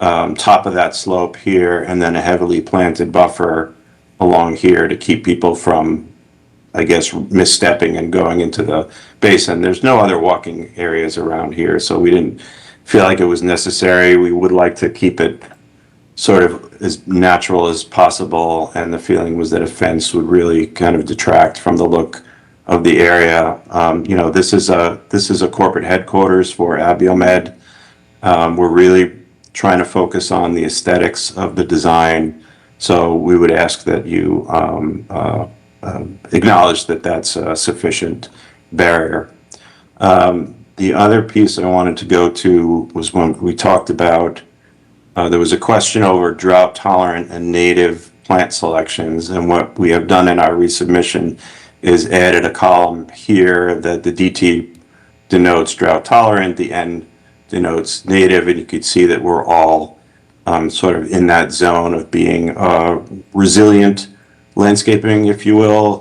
top of that slope here, and then a heavily planted buffer along here to keep people from, I guess, misstepping and going into the basin. There's no other walking areas around here, so we didn't feel like it was necessary. We would like to keep it sort of as natural as possible, and the feeling was that a fence would really kind of detract from the look of the area. You know, this is a corporate headquarters for Abiomed. We're really trying to focus on the aesthetics of the design, so we would ask that you acknowledge that that's a sufficient barrier. The other piece I wanted to go to was when we talked about there was a question over drought tolerant and native plant selections, and what we have done in our resubmission is added a column here that the DT denotes drought tolerant, the N denotes native, and you could see that we're all sort of in that zone of being resilient landscaping, if you will.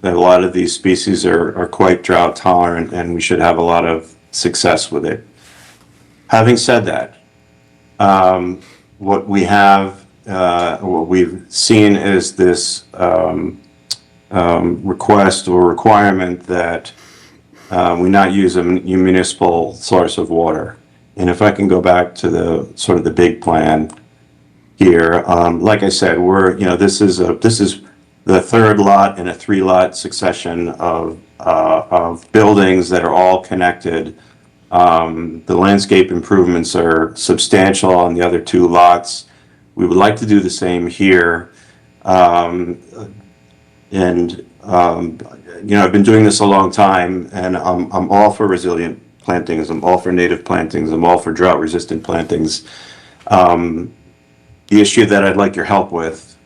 That a lot of these species are quite drought tolerant, and we should have a lot of success with it. Having said that, what we have, what we've seen is this request or requirement that we not use a municipal source of water. And if I can go back to the sort of the big plan here, like I said, this is the third lot in a 3-lot succession of buildings that are all connected. The landscape improvements are substantial on the other 2 lots. We would like to do the same here. You know, I've been doing this a long time, and I'm all for resilient plantings. I'm all for native plantings. I'm all for drought-resistant plantings. The issue that I'd like your help with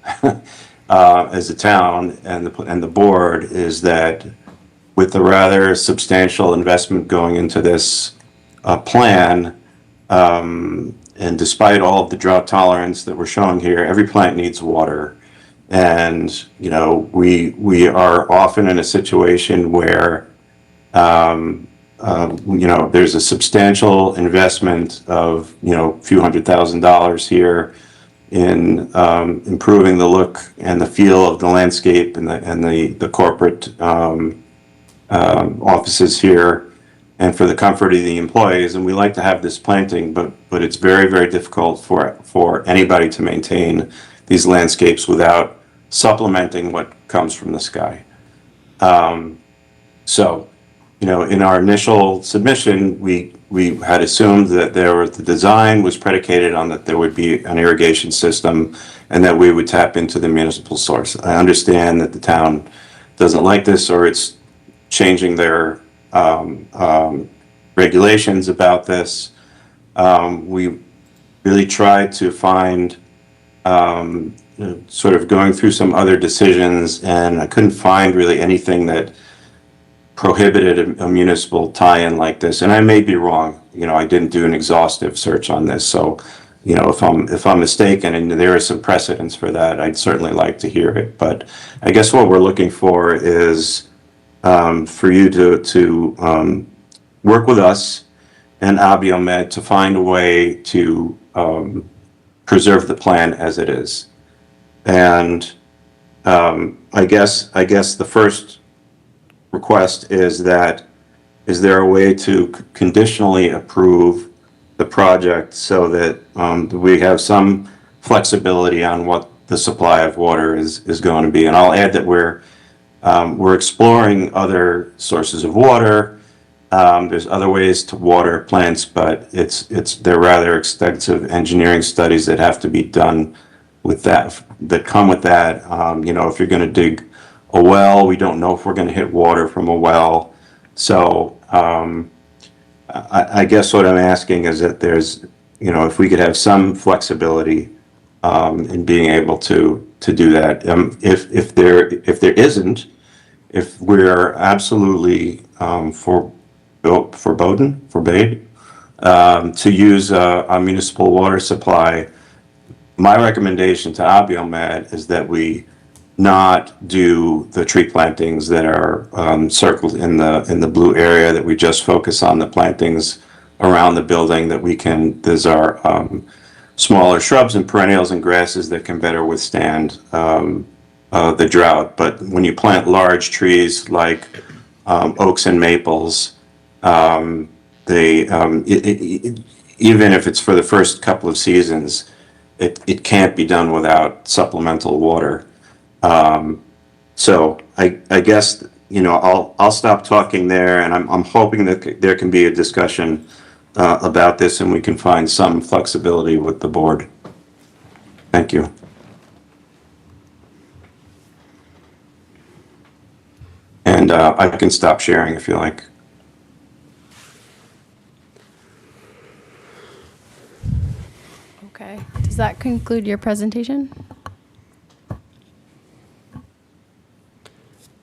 as a town and the board is that with the rather substantial investment going into this plan, and despite all of the drought tolerance that we're showing here, every plant needs water. And, you know, we are often in a situation where, you know, there's a substantial investment of, you know, a few $100,000 here in improving the look and the feel of the landscape and the corporate offices here, and for the comfort of the employees. And we like to have this planting, but it's very, very difficult for anybody to maintain these landscapes without supplementing what comes from the sky. So, you know, in our initial submission, we had assumed that the design was predicated on that there would be an irrigation system and that we would tap into the municipal source. I understand that the town doesn't like this, or it's changing their regulations about this. We really tried to find sort of going through some other decisions, and I couldn't find really anything that prohibited a municipal tie-in like this. And I may be wrong. You know, I didn't do an exhaustive search on this, so you know, if I'm mistaken and there is some precedence for that, I'd certainly like to hear it. But I guess what we're looking for is for you to work with us and Abiomed to find a way to preserve the plan as it is. And I guess the first request is there a way to conditionally approve the project so that we have some flexibility on what the supply of water is going to be? And I'll add that we're exploring other sources of water. There's other ways to water plants, but they're rather extensive engineering studies that have to be done with that come with that. You know, if you're going to dig a well, we don't know if we're going to hit water from a well. So I guess what I'm asking is that there's, you know, if we could have some flexibility in being able to do that. If there isn't, if we're absolutely forbade to use a municipal water supply, my recommendation to Abiomed is that we not do the tree plantings that are circled in the blue area, that we just focus on the plantings around the building, that we can, there's our smaller shrubs and perennials and grasses that can better withstand the drought. But when you plant large trees like oaks and maples, even if it's for the first couple of seasons, it can't be done without supplemental water. So I guess, I'll stop talking there, and I'm hoping that there can be a discussion about this and we can find some flexibility with the board. Thank you. And I can stop sharing if you like. Okay. Does that conclude your presentation?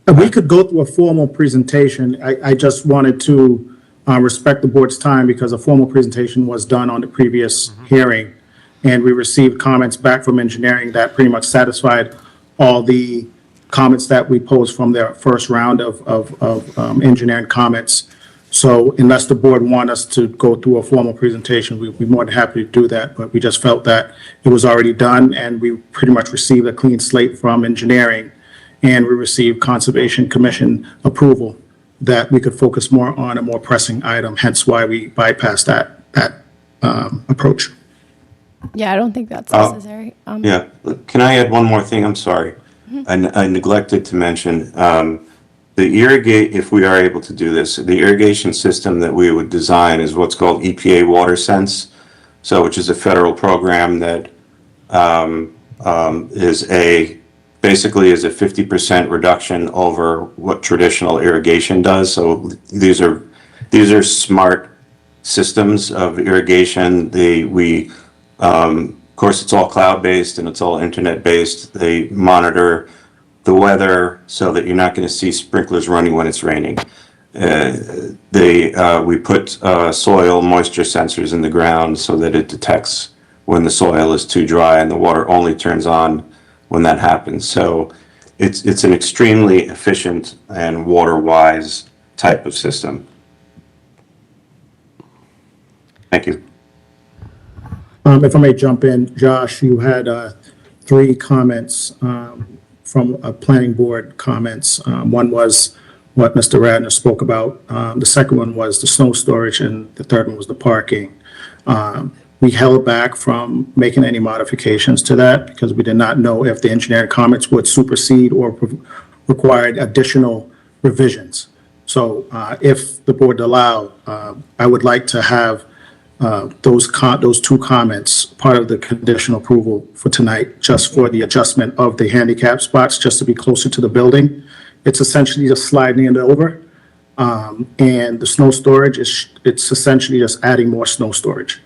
We could go through a formal presentation. I just wanted to respect the board's time because a formal presentation was done on the previous hearing. And we received comments back from engineering that pretty much satisfied all the comments that we posed from their first round of engineering comments. So unless the board want us to go through a formal presentation, we'd be more than happy to do that. But we just felt that it was already done and we pretty much received a clean slate from engineering. And we received Conservation Commission approval that we could focus more on a more pressing item, hence why we bypassed that approach. Yeah, I don't think that's necessary. Yeah, can I add one more thing? I'm sorry. I neglected to mention, if we are able to do this, the irrigation system that we would design is what's called EPA Water Sense. So, which is a federal program that basically is a 50% reduction over what traditional irrigation does. So these are smart systems of irrigation. Of course, it's all cloud-based and it's all internet-based. They monitor the weather so that you're not going to see sprinklers running when it's raining. We put soil moisture sensors in the ground so that it detects when the soil is too dry, and the water only turns on when that happens. So it's an extremely efficient and water-wise type of system. Thank you. If I may jump in, Josh, you had 3 comments from planning board comments. One was what Mr. Radner spoke about. The second one was the snow storage, and the third one was the parking. We held back from making any modifications to that because we did not know if the engineering comments would supersede or required additional revisions. So if the board allow, I would like to have those 2 comments part of the conditional approval for tonight, just for the adjustment of the handicap spots, just to be closer to the building. It's essentially just sliding it over. And the snow storage, it's essentially just adding more snow storage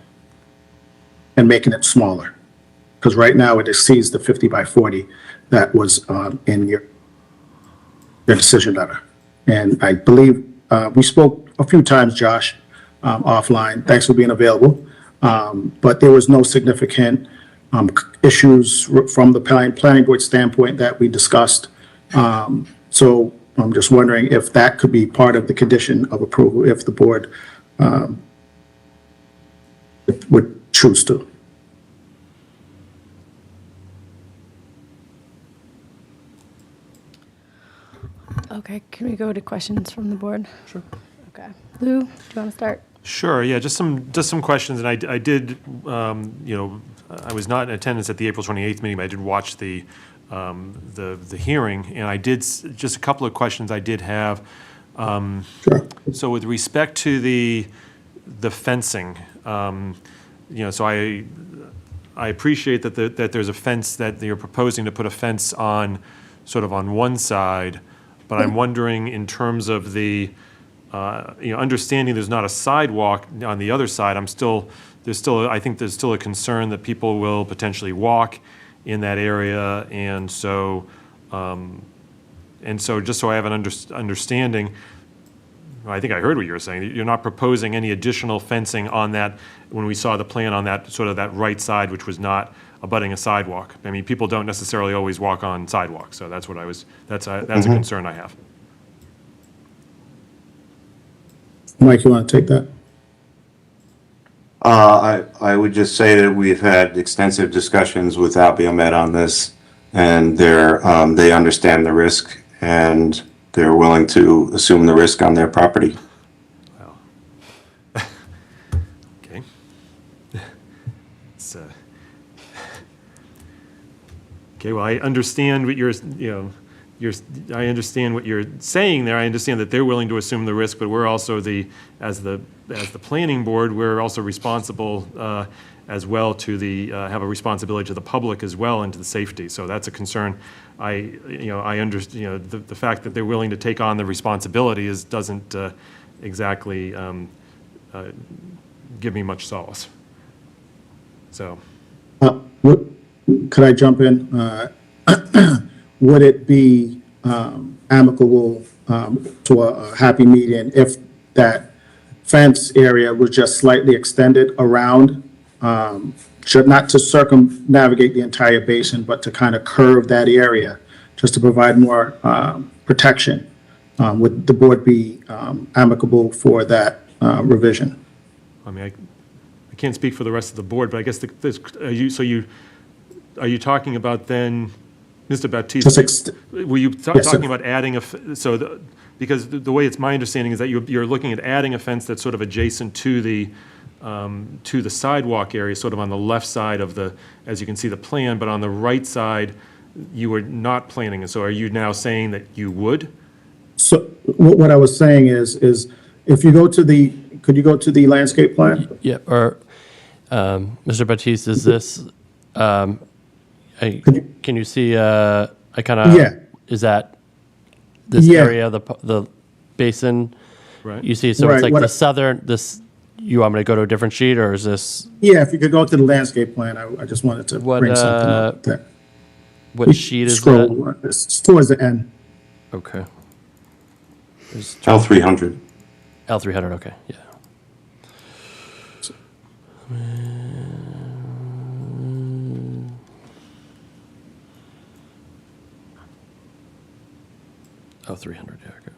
and making it smaller. Because right now it exceeds the 50 by 40 that was in your decision letter. And I believe we spoke a few times, Josh, offline. Thanks for being available. But there was no significant issues from the planning board standpoint that we discussed. So I'm just wondering if that could be part of the condition of approval, if the board would choose to. Okay, can we go to questions from the board? Sure. Okay. Lou, do you want to start? Sure, yeah, just some questions, and I did, I was not in attendance at the April 28th meeting, but I did watch the hearing, and I did, just a couple of questions I did have. Sure. So with respect to the fencing, so I appreciate that there's a fence, that you're proposing to put a fence on, sort of on one side, but I'm wondering in terms of the, understanding there's not a sidewalk on the other side, I think there's still a concern that people will potentially walk in that area, and so, And so just so I have an understanding, I think I heard what you were saying, that you're not proposing any additional fencing on that, when we saw the plan on that, sort of that right side, which was not abutting a sidewalk. I mean, people don't necessarily always walk on sidewalks, so that's what that's a concern I have. Mike, you want to take that? I would just say that we've had extensive discussions with Albiomet on this, and they understand the risk, and they're willing to assume the risk on their property. Okay. It's, okay, well, I understand what I understand what you're saying there. I understand that they're willing to assume the risk, but we're also as the planning board, we're also responsible as well to have a responsibility to the public as well and to the safety. So that's a concern. I understand, the fact that they're willing to take on the responsibility doesn't exactly give me much solace. So. Could I jump in? Would it be amicable to a happy median if that fence area was just slightly extended around, not to circumnavigate the entire basin, but to kind of curve that area, just to provide more protection? Would the board be amicable for that revision? I mean, I can't speak for the rest of the board, but I guess are you talking about then, Mr. Baptiste? Were you talking about adding because the way it's my understanding is that you're looking at adding a fence that's sort of adjacent to the sidewalk area, sort of on the left side of as you can see the plan, but on the right side, you were not planning it. So are you now saying that you would? So what I was saying is if you go to could you go to the landscape plan? Yeah, or, Mr. Baptiste, is this, can you see, I kind of, Yeah. is that this Yeah. area, the basin? Right. You see, so Right, it's like what the I- southern, you want me to go to a different sheet, or is this, Yeah, if you could go to the landscape plan, I just wanted to What, bring something up there. what sheet is Scroll, that? it's towards the end. Okay. There's L300. L300, okay, yeah. Oh, 300, yeah, okay.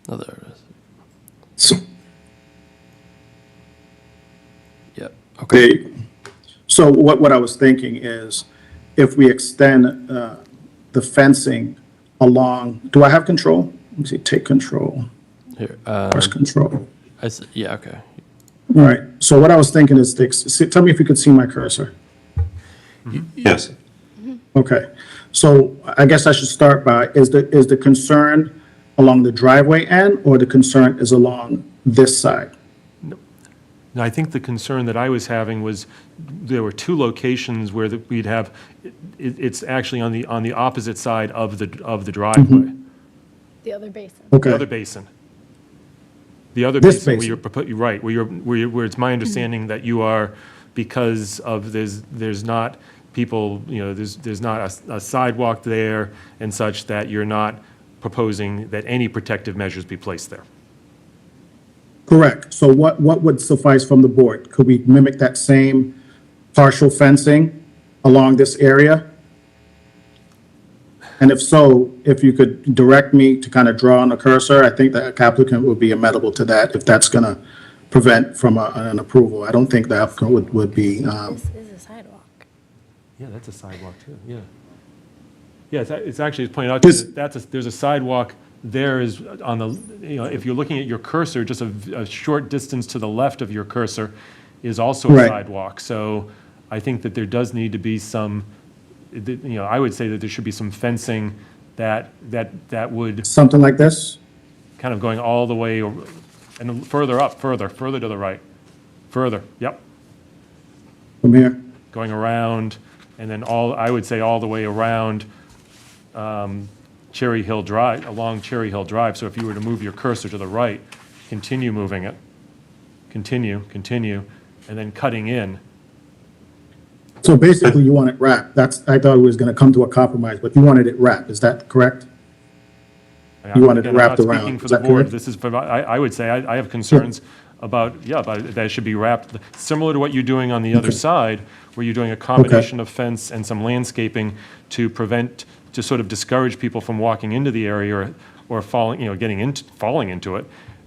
Oh, there it is. So, Yep, okay. so what I was thinking is if we extend the fencing along, do I have control? Let me see, take control, Here, press control. yeah, okay. All right, so what I was thinking is, tell me if you could see my cursor. Yes. Okay, so I guess I should start by, is the concern along the driveway end, or the concern is along this side? No, I think the concern that I was having was there were two locations where we'd have, it's actually on the opposite side of the driveway. The other basin. Okay. The other basin. The other This basin where basin. you're right, where it's my understanding that you are, because of there's not people, there's not a sidewalk there and such, that you're not proposing that any protective measures be placed there. Correct. So what would suffice from the board? Could we mimic that same partial fencing along this area? And if so, if you could direct me to kind of draw on the cursor, I think the applicant would be amenable to that if that's going to prevent from an approval. I don't think the applicant would be, This is a sidewalk. Yeah, that's a sidewalk too, yeah. Yeah, it's actually, it's pointed out, This- there's a sidewalk there is on the, if you're looking at your cursor, just a short distance to the left of your cursor is also a Right. sidewalk. So I think that there does need to be some, I would say that there should be some fencing that would, something like this? kind of going all the way, and further up, further to the right, further, yep. From here? Going around, and then I would say all the way around Cherry Hill Drive, along Cherry Hill Drive. So if you were to move your cursor to the right, continue moving it, continue, and then cutting in. So basically, you want it wrapped. I thought it was going to come to a compromise, but you wanted it wrapped. Is that correct? You wanted it Again, I'm wrapped not around. speaking for Is the that board. correct? This is, I would say, I have concerns about, that it should be wrapped, similar to what you're doing on the other side, where you're doing a combination of fence and some landscaping to sort of discourage people from walking into the area or falling, falling into it,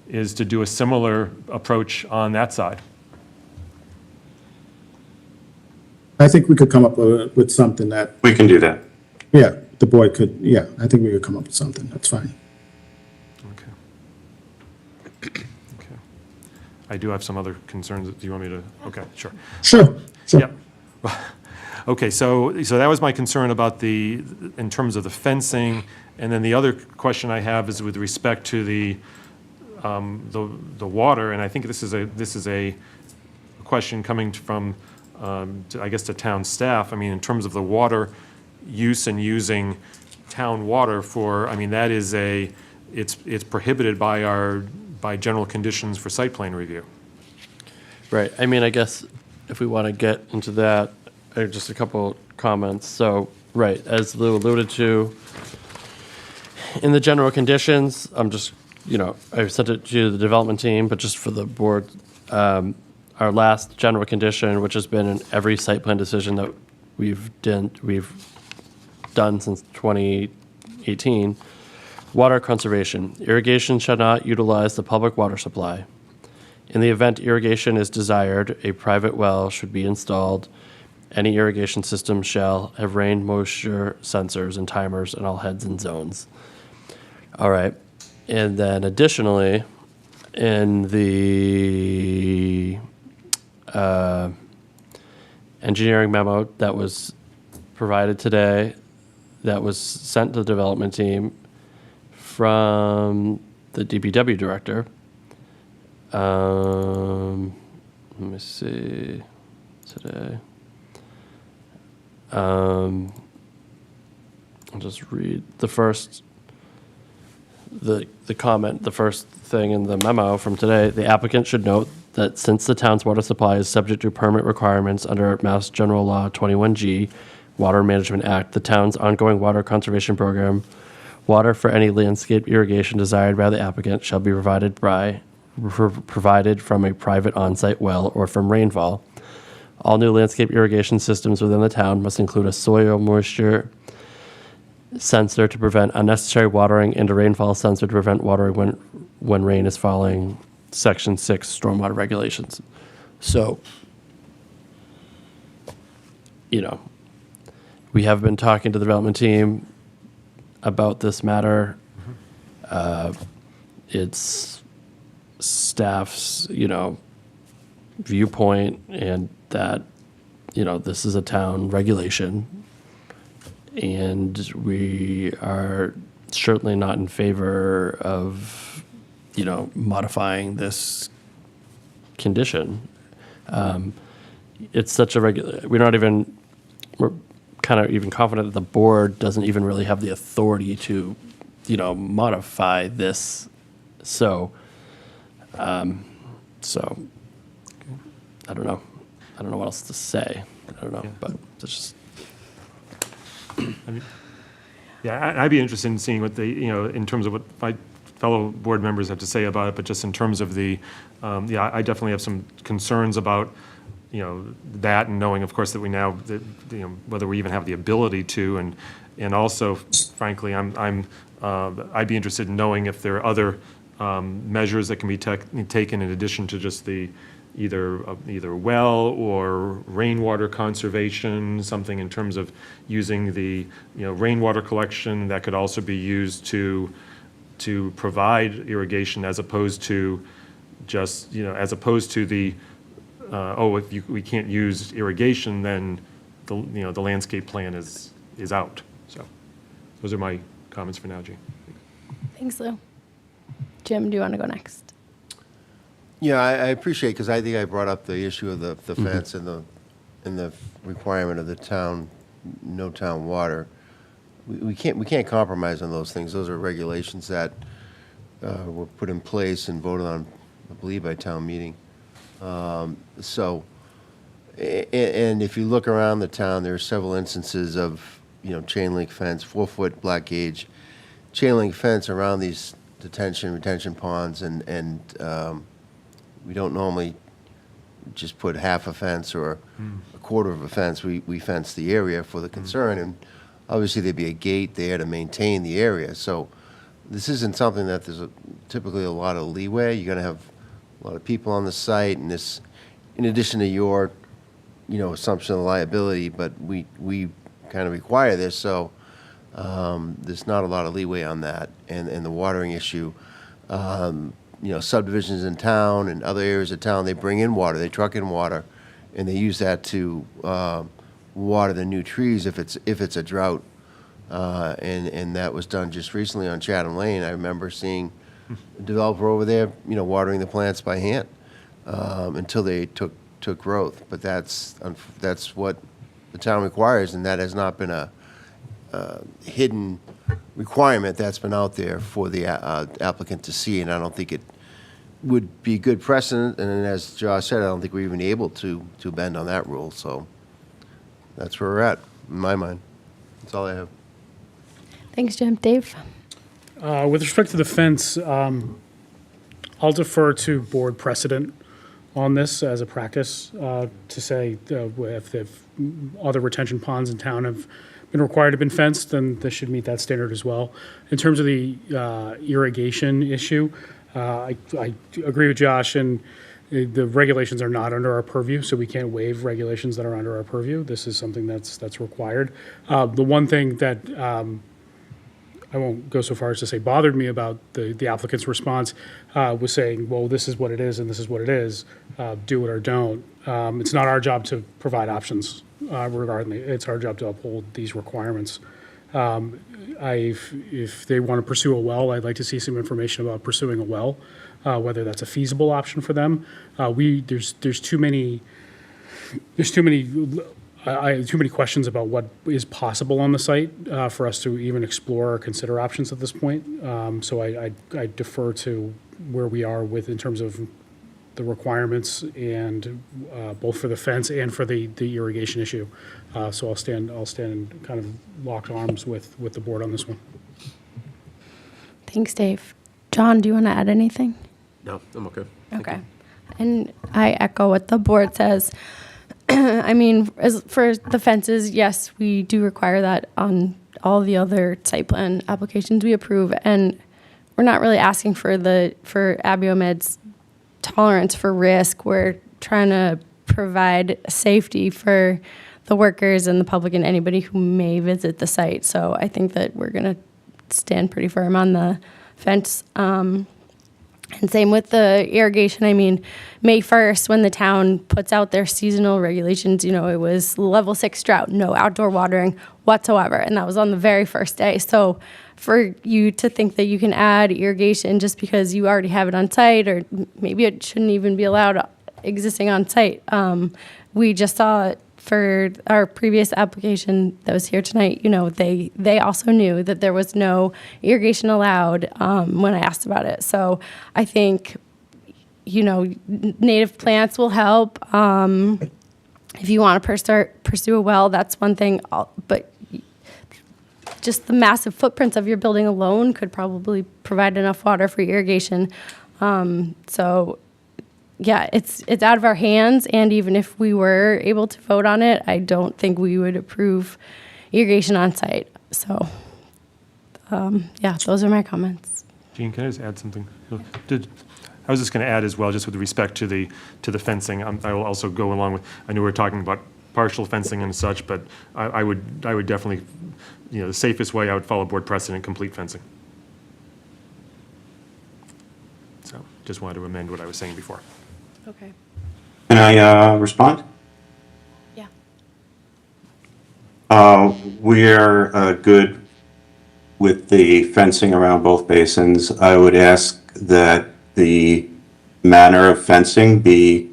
is to do a similar approach on that side. I think we could come up with something that, We can do that. yeah, the board could, yeah, I think we could come up with something. That's fine. Okay. I do have some other concerns. Do you want me to? Okay, sure. Sure. Yep. Okay, so that was my concern about in terms of the fencing. And then the other question I have is with respect to the water, and I think this is a question coming from, I guess, to town staff. I mean, in terms of the water use and using town water that is it's prohibited by general conditions for site plan review. Right. I mean, I guess if we want to get into that, just a couple comments. So, right, as Lou alluded to, in the general conditions, I've sent it to the development team, but just for the board, our last general condition, which has been in every site plan decision that we've done since 2018, water conservation. Irrigation shall not utilize the public water supply. In the event irrigation is desired, a private well should be installed. Any irrigation system shall have rain moisture sensors and timers in all heads and zones. All right. And then additionally, in the engineering memo that was provided today, that was sent to the development team from the DPW director. Let me see, today. I'll just read the first, the comment, the first thing in the memo from today. The applicant should note that since the town's water supply is subject to permit requirements under Mass General Law 21G, Water Management Act, the town's ongoing water conservation program, water for any landscape irrigation desired by the applicant shall be provided from a private on-site well or from rainfall. All new landscape irrigation systems within the town must include a soil moisture sensor to prevent unnecessary watering and a rainfall sensor to prevent watering when rain is falling. Section 6 stormwater regulations. So, we have been talking to the development team about this matter. It's staff's, viewpoint, and that, this is a town regulation. And we are certainly not in favor of, modifying this condition. It's such a we're kind of even confident that the board doesn't even really have the authority to, modify this. So, I don't know. I don't know what else to say. I don't know, but it's just. Yeah, I'd be interested in seeing what in terms of what my fellow board members have to say about it, but just in terms of I definitely have some concerns about, that, and knowing, of course, that we now, whether we even have the ability to, and also, frankly, I'd be interested in knowing if there are other measures that can be taken in addition to just either well or rainwater conservation, something in terms of using the rainwater collection that could also be used to provide irrigation, as opposed to just the if we can't use irrigation, then the landscape plan is out. So those are my comments for now, Gene. Thanks, Lou. Jim, do you want to go next? Yeah, I appreciate, because I think I brought up the issue of the fence and the requirement of the town, no town water. We can't compromise on those things. Those are regulations that were put in place and voted on, I believe, by town meeting. So, And if you look around the town, there are several instances of, chain link fence, 4-foot black gauge, chain link fence around these retention ponds, and we don't normally just put half a fence or a quarter of a fence. We fence the area for the concern, and obviously there'd be a gate there to maintain the area. So this isn't something that there's typically a lot of leeway. You're gonna have a lot of people on the site, and this, in addition to your, assumption of liability, but we kind of require this, so there's not a lot of leeway on that. And the watering issue, subdivisions in town and other areas of town, they bring in water, they truck in water, and they use that to water the new trees if it's a drought. And that was done just recently on Chatham Lane. I remember seeing a developer over there, watering the plants by hand until they took growth. But that's what the town requires, and that has not been a hidden requirement. That's been out there for the applicant to see, and I don't think it would be good precedent. And as Josh said, I don't think we're even able to bend on that rule. So that's where we're at, in my mind. That's all I have. Thanks, Jim. Dave? With respect to the fence, I'll defer to board precedent on this as a practice to say if other retention ponds in town have been required to be fenced, then this should meet that standard as well. In terms of the irrigation issue, I agree with Josh, and the regulations are not under our purview, so we can't waive regulations that are under our purview. This is something that's required. The one thing that I won't go so far as to say bothered me about the applicant's response was saying, well, this is what it is and this is what it is, do it or don't. It's not our job to provide options regarding it. It's our job to uphold these requirements. If they want to pursue a well, I'd like to see some information about pursuing a well, whether that's a feasible option for them. There's too many questions about what is possible on the site for us to even explore or consider options at this point. So I defer to where we are in terms of the requirements, and both for the fence and for the irrigation issue. So I'll stand in kind of locked arms with the board on this one. Thanks, Dave. John, do you want to add anything? No, I'm okay. Thank Okay. you. And I echo what the board says. I mean, as for the fences, yes, we do require that on all the other site plan applications we approve, and we're not really asking for Abiomed's tolerance for risk. We're trying to provide safety for the workers and the public and anybody who may visit the site. So I think that we're going to stand pretty firm on the fence. And same with the irrigation. I mean, May 1st, when the town puts out their seasonal regulations, it was level 6 drought, no outdoor watering whatsoever. And that was on the very first day. So for you to think that you can add irrigation just because you already have it on site, or maybe it shouldn't even be allowed existing on site. We just saw it for our previous application that was here tonight. They also knew that there was no irrigation allowed when I asked about it. So I think, native plants will help. If you want to pursue a well, that's one thing. But just the massive footprints of your building alone could probably provide enough water for irrigation. So yeah, it's out of our hands, and even if we were able to vote on it, I don't think we would approve irrigation on site. So, yeah, those are my comments. Gene, can I just add something? I was just going to add as well, just with respect to the fencing. I will also go along with. I know we're talking about partial fencing and such, but I would definitely, the safest way I would follow board precedent, complete fencing. So, just wanted to amend what I was saying before. Okay. Can I respond? Yeah. We're good with the fencing around both basins. I would ask that the manner of fencing be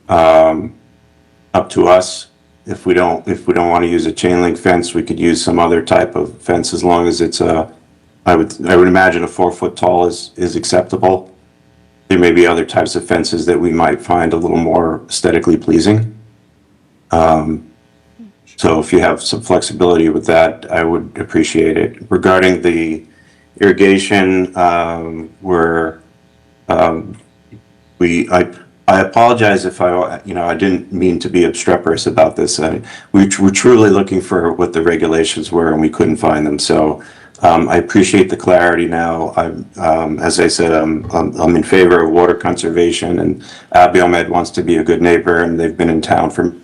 up to us. If we don't want to use a chain link fence, we could use some other type of fence, as long as it's I would imagine a 4-foot tall is acceptable. There may be other types of fences that we might find a little more aesthetically pleasing. So if you have some flexibility with that, I would appreciate it. Regarding the irrigation, I apologize if I didn't mean to be obstreperous about this. We were truly looking for what the regulations were and we couldn't find them. So I appreciate the clarity now. As I said, I'm in favor of water conservation, and Abiomed wants to be a good neighbor, and they've been in town for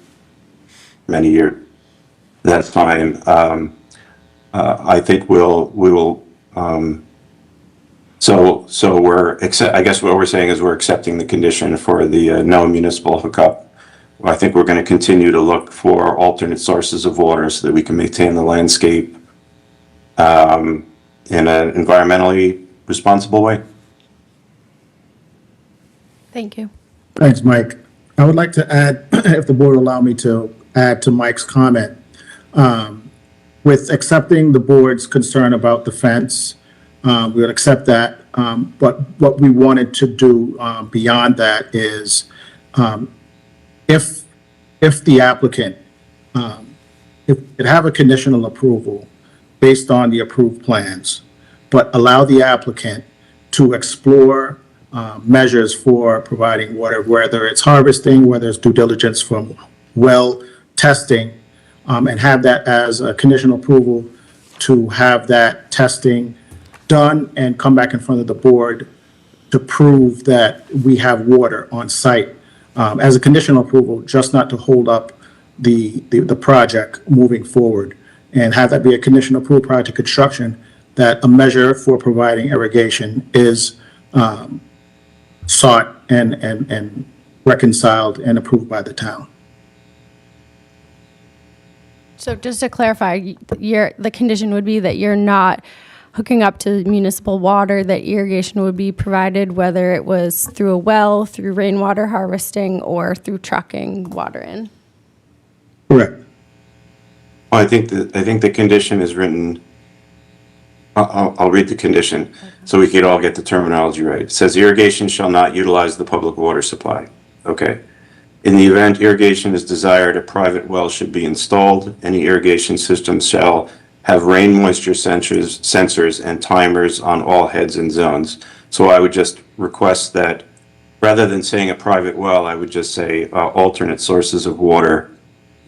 many years. That's fine. I think we will. So I guess what we're saying is we're accepting the condition for the no municipal hookup. I think we're going to continue to look for alternate sources of water so that we can maintain the landscape in an environmentally responsible way. Thank you. Thanks, Mike. I would like to add, if the board will allow me to add to Mike's comment. With accepting the board's concern about the fence, we would accept that. But what we wanted to do beyond that is if the applicant, if it have a conditional approval based on the approved plans, but allow the applicant to explore measures for providing water, whether it's harvesting, whether it's due diligence from well testing, and have that as a conditional approval to have that testing done and come back in front of the board to prove that we have water on site as a conditional approval, just not to hold up the project moving forward, and have that be a conditional approval prior to construction, that a measure for providing irrigation is sought and reconciled and approved by the town. So just to clarify, the condition would be that you're not hooking up to municipal water, that irrigation would be provided, whether it was through a well, through rainwater harvesting, or through trucking water in. Correct. Well, I think the condition is written. I'll read the condition so we could all get the terminology right. It says irrigation shall not utilize the public water supply. Okay. In the event irrigation is desired, a private well should be installed. Any irrigation system shall have rain moisture sensors and timers on all heads and zones. So I would just request that rather than saying a private well, I would just say alternate sources of water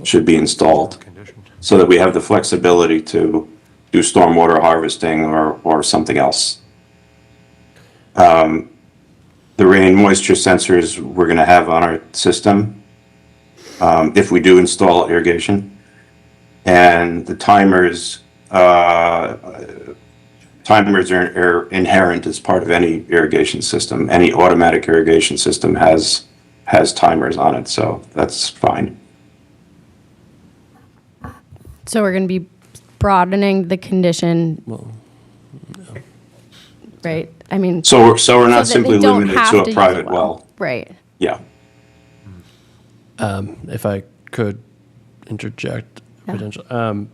should be installed so that we have the flexibility to do stormwater harvesting or something else. The rain moisture sensors we're going to have on our system if we do install irrigation. And the timers are inherent as part of any irrigation system. Any automatic irrigation system has timers on it, so that's fine. So we're going to be broadening the condition, right? I mean, So we're so not that simply they don't limited have to to a use private well. Right. Yeah. If I could interject, Yeah. potentially.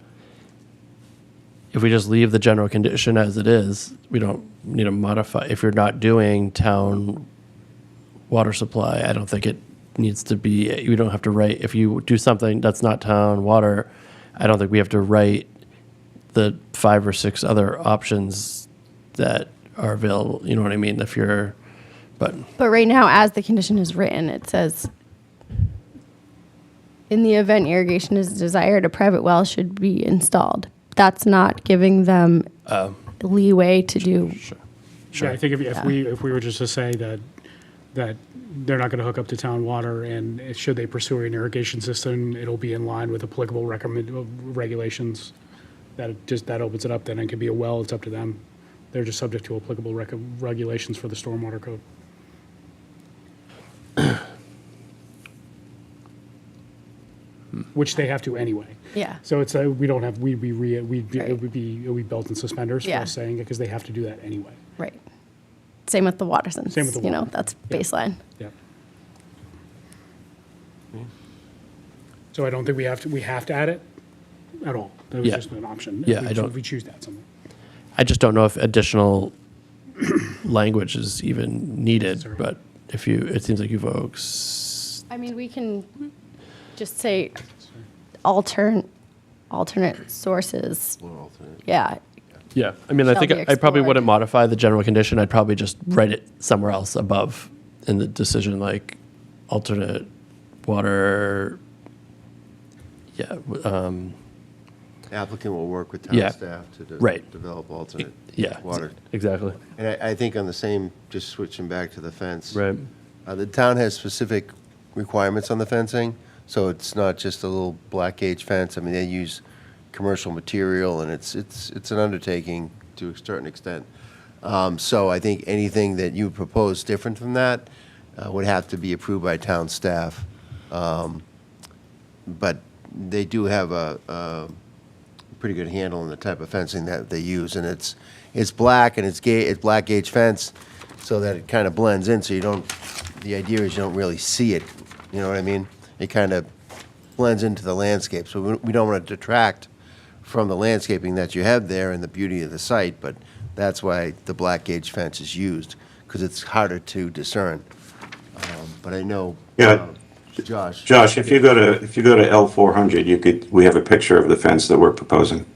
If we just leave the general condition as it is, we don't need to modify. If you're not doing town water supply, I don't think it needs to be, you don't have to write, if you do something that's not town water, I don't think we have to write the 5 or 6 other options that are available. You know what I mean? If you're, but right now, as the condition is written, it says, in the event irrigation is desired, a private well should be installed. That's not giving them leeway to do. Yeah, I think if we were just to say that they're not going to hook up to town water, and should they pursue an irrigation system, it'll be in line with applicable regulations. That opens it up. Then it could be a well. It's up to them. They're just subject to applicable regulations for the stormwater code. Which they have to anyway. Yeah. So it's we don't have it would be belt and suspenders for Yeah. us saying it because they have to do that anyway. Right. Same with the Watersons. Same with the You know, water. that's Yeah. baseline. Yeah. So I don't think we have to add it at all. That was Yeah. just an option. Yeah, If I don't- If we choose to add something. I just don't know if additional language is even needed. Sorry. But if you, it seems like you folks, I mean, we can just say alternate sources. Yeah, Yeah, I mean, I Shall think be I probably explored. wouldn't modify the general condition. I'd probably just write it somewhere else above in the decision, like alternate water. Yeah, Applicant will work with town Yeah. staff to Right. develop alternate yeah, water. exactly. And I think on the same, just switching back to the fence. Right. The town has specific requirements on the fencing, so it's not just a little black gauge fence. I mean, they use commercial material, and it's an undertaking to a certain extent. So I think anything that you propose different from that would have to be approved by town staff. But they do have a pretty good handle on the type of fencing that they use, and it's black, and it's black gauge fence, so that it kind of blends in, so you don't, the idea is you don't really see it, you know what I mean? It kind of blends into the landscape, so we don't want to detract from the landscaping that you have there and the beauty of the site, but that's why the black gauge fence is used, because it's harder to discern. But I know, Yeah. Josh. Josh, if you go to L400, we have a picture of the fence that we're proposing.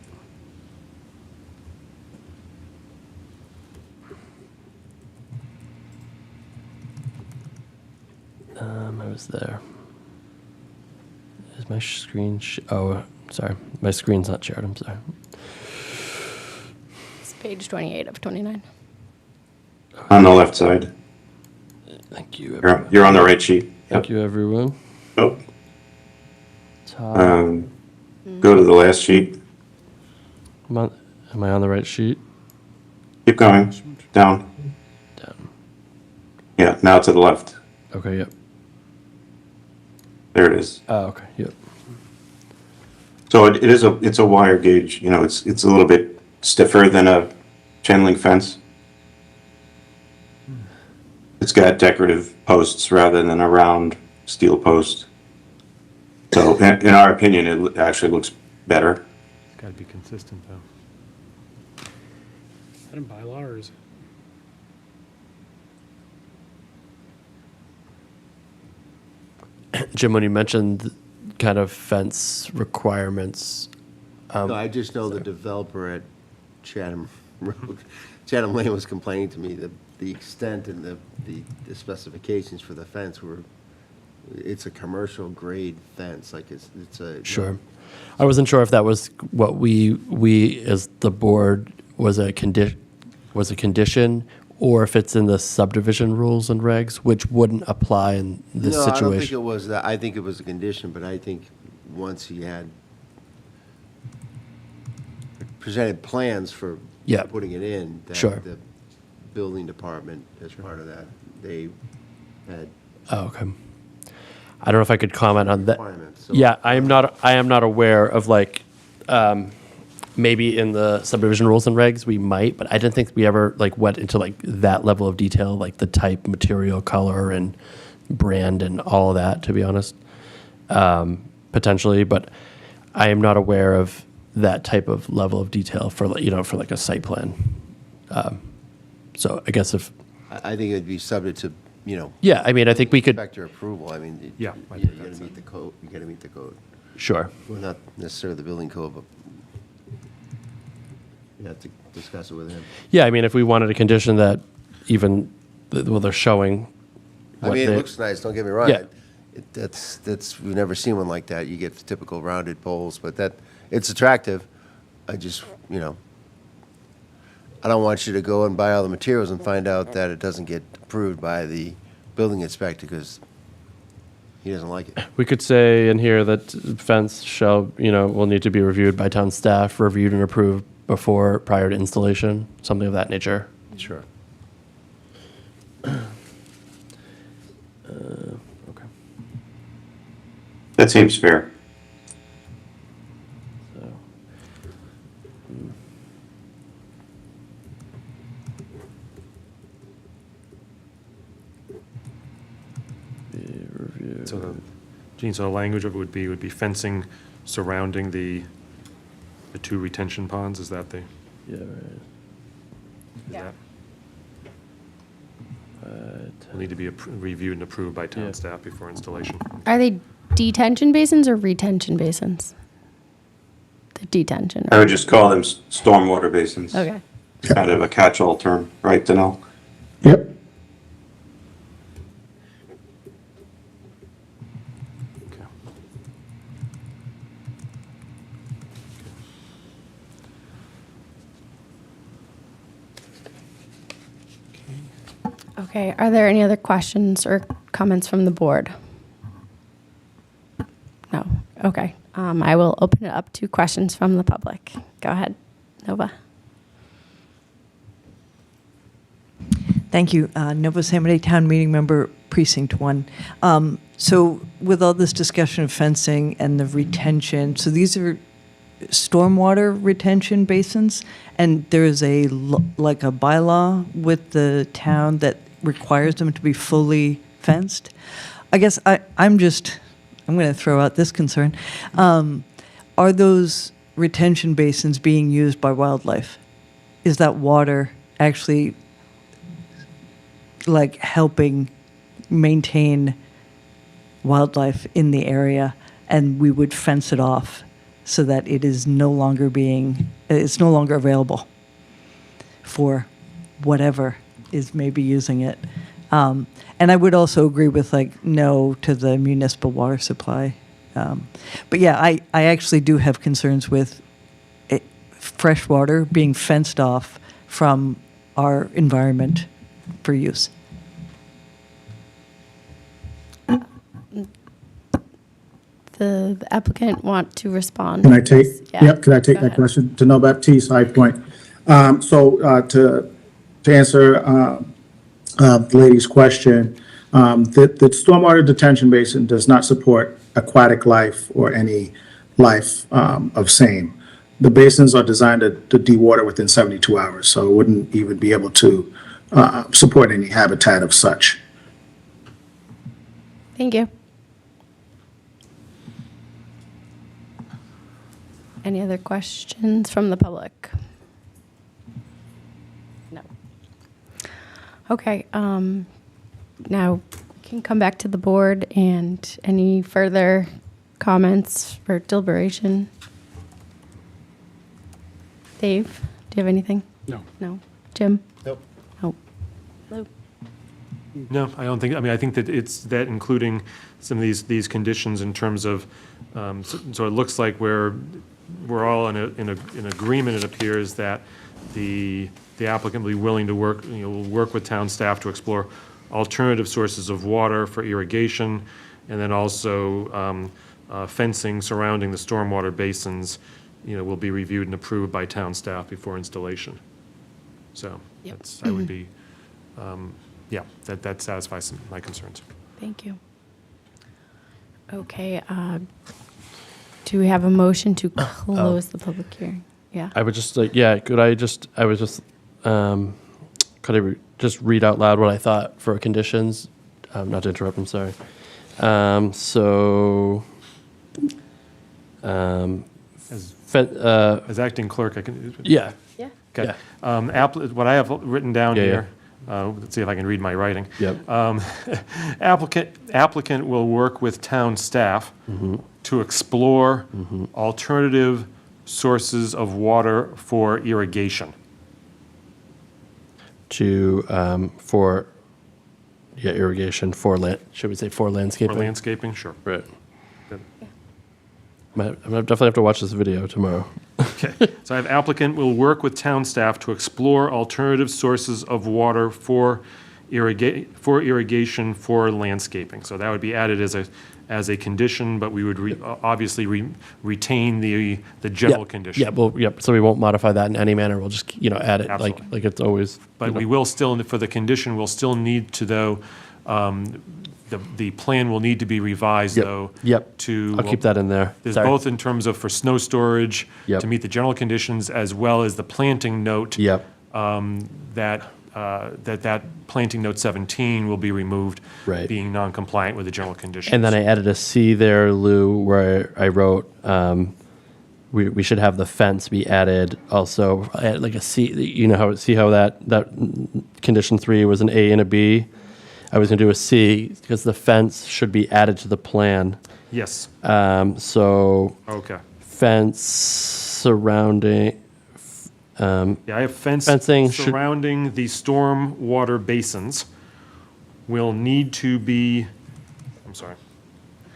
I was there. Is my screen? Oh, sorry, my screen's not shared. I'm sorry. it's page 28 of 29. On the left side. Thank you. Everyone. You're on the right sheet. Thank you, everyone. Oh, Top. go to the last sheet. Am I on the right sheet? Keep going. Down. Down. Yeah, now to the left. Okay. Yep. There it is. Oh, okay. Yep. So it's a wire gauge, it's a little bit stiffer than a chain link fence. It's got decorative posts rather than a round steel post. So in our opinion, it actually looks better. It's got to be consistent, though. Is that in bylaw or is it? Jim, when you mentioned kind of fence requirements, No, I just know the developer at Chatham Road, Chatham Lane was complaining to me that the extent and the specifications for the fence were, it's a commercial grade fence, like it's a. sure. I wasn't sure if that was what we as the board was a condition, or if it's in the subdivision rules and regs, which wouldn't apply in this No, I don't think situation. it was that. I think it was a condition, but I think once he had presented plans for Yeah. putting it in, that Sure. the building department, as part of that, they had Oh, okay. I don't know if I could comment on that. requirements. So- Yeah, I am not aware of like, maybe in the subdivision rules and regs, we might, but I didn't think we ever like went into like that level of detail, like the type, material, color, and brand and all of that, to be honest. Potentially, but I am not aware of that type of level of detail for for like a site plan. So I guess if, I think it'd be subject to, yeah, I mean, I think we could, inspector approval. I mean, Yeah, I you think gotta that's meet the code, you gotta meet the code. sure. Well, not necessarily the building code, but you have to discuss it with him. Yeah, I mean, if we wanted a condition that even, well, they're showing. I what mean, it they- looks nice, don't get me wrong. Yeah. That's, we've never seen one like that. You get the typical rounded poles, but it's attractive. I just, I don't want you to go and buy all the materials and find out that it doesn't get approved by the building inspector because he doesn't like it. We could say in here that fence shall, will need to be reviewed by town staff, reviewed and approved prior to installation, something of that nature. Sure. Okay. That seems fair. So, be reviewed. Gene, so the language of it would be fencing surrounding the two retention ponds, is that the? Yeah, right. is Yeah. that- Will need to be reviewed and approved by town Yeah. staff before installation. Are they detention basins or retention basins? the detention. I would just call them stormwater basins. Okay. Kind of a catch-all term, right, Danell? Yep. Okay. Okay, are there any other questions or comments from the board? No, okay. I will open it up to questions from the public. Go ahead, Nova. Thank you. Nova San Mateo Town Meeting Member, Precinct 1. So with all this discussion of fencing and the retention, so these are stormwater retention basins, and there is like a bylaw with the town that requires them to be fully fenced. I guess I'm going to throw out this concern. Are those retention basins being used by wildlife? Is that water actually like helping maintain wildlife in the area, and we would fence it off so that it's no longer available for whatever is maybe using it. And I would also agree with like no to the municipal water supply. But yeah, I actually do have concerns with fresh water being fenced off from our environment for use. The applicant want to respond? Can I take, Yeah, yep, can I take go that ahead. question? To Noel Baptiste, High Point. To answer the lady's question, the stormwater detention basin does not support aquatic life or any life of same. The basins are designed to dewater within 72 hours, so it wouldn't even be able to support any habitat of such. Thank you. Any other questions from the public? No. Okay, now we can come back to the board and any further comments for deliberation? Dave, do you have anything? No. No. Jim? Nope. Nope. Lou? No, I don't think, I mean, I think that it's that including some of these conditions in terms of, so it looks like we're all in agreement, it appears, that the applicant will be willing to work, will work with town staff to explore alternative sources of water for irrigation, and then also fencing surrounding the stormwater basins, will be reviewed and approved by town staff before installation. So Yep. I would be, yeah, that satisfies my concerns. Thank you. Okay, do we have a motion to close the public hearing? Yeah. I would just like, yeah, could I just read out loud what I thought for conditions? Not to interrupt, I'm sorry. As acting clerk, I can. Yeah. Yeah. Okay. Yeah. What I have written down Yeah, here, let's see if I can read my writing. Yep. Applicant will work with town staff to explore alternative sources of water for irrigation. Irrigation for should we say for landscaping? For landscaping, sure. Right. Good. I'm gonna definitely have to watch this video tomorrow. Okay, so I have applicant will work with town staff to explore alternative sources of water for irrigation for landscaping. So that would be added as a condition, but we would obviously retain the general condition. Yeah, well, yep, so we won't modify that in any manner, we'll just, add it Absolutely. like it's always. But we will still, for the condition, we'll still need to, though, the plan will need to be revised, Yep, though. yep. To. I'll keep that in there. There's Sorry. both in terms of for snow storage, Yep. to meet the general conditions, as well as the planting note. Yep, That planting note 17 will be removed. Right. Being non-compliant with the general conditions. and then I added a C there, Lou, where I wrote, we should have the fence be added also, I added like a C, see how that condition 3 was an A and a B? I was gonna do a C, because the fence should be added to the plan. Yes, So okay. fence surrounding, Yeah, I have Fencing should- surrounding the storm water basins will need to be, I'm sorry,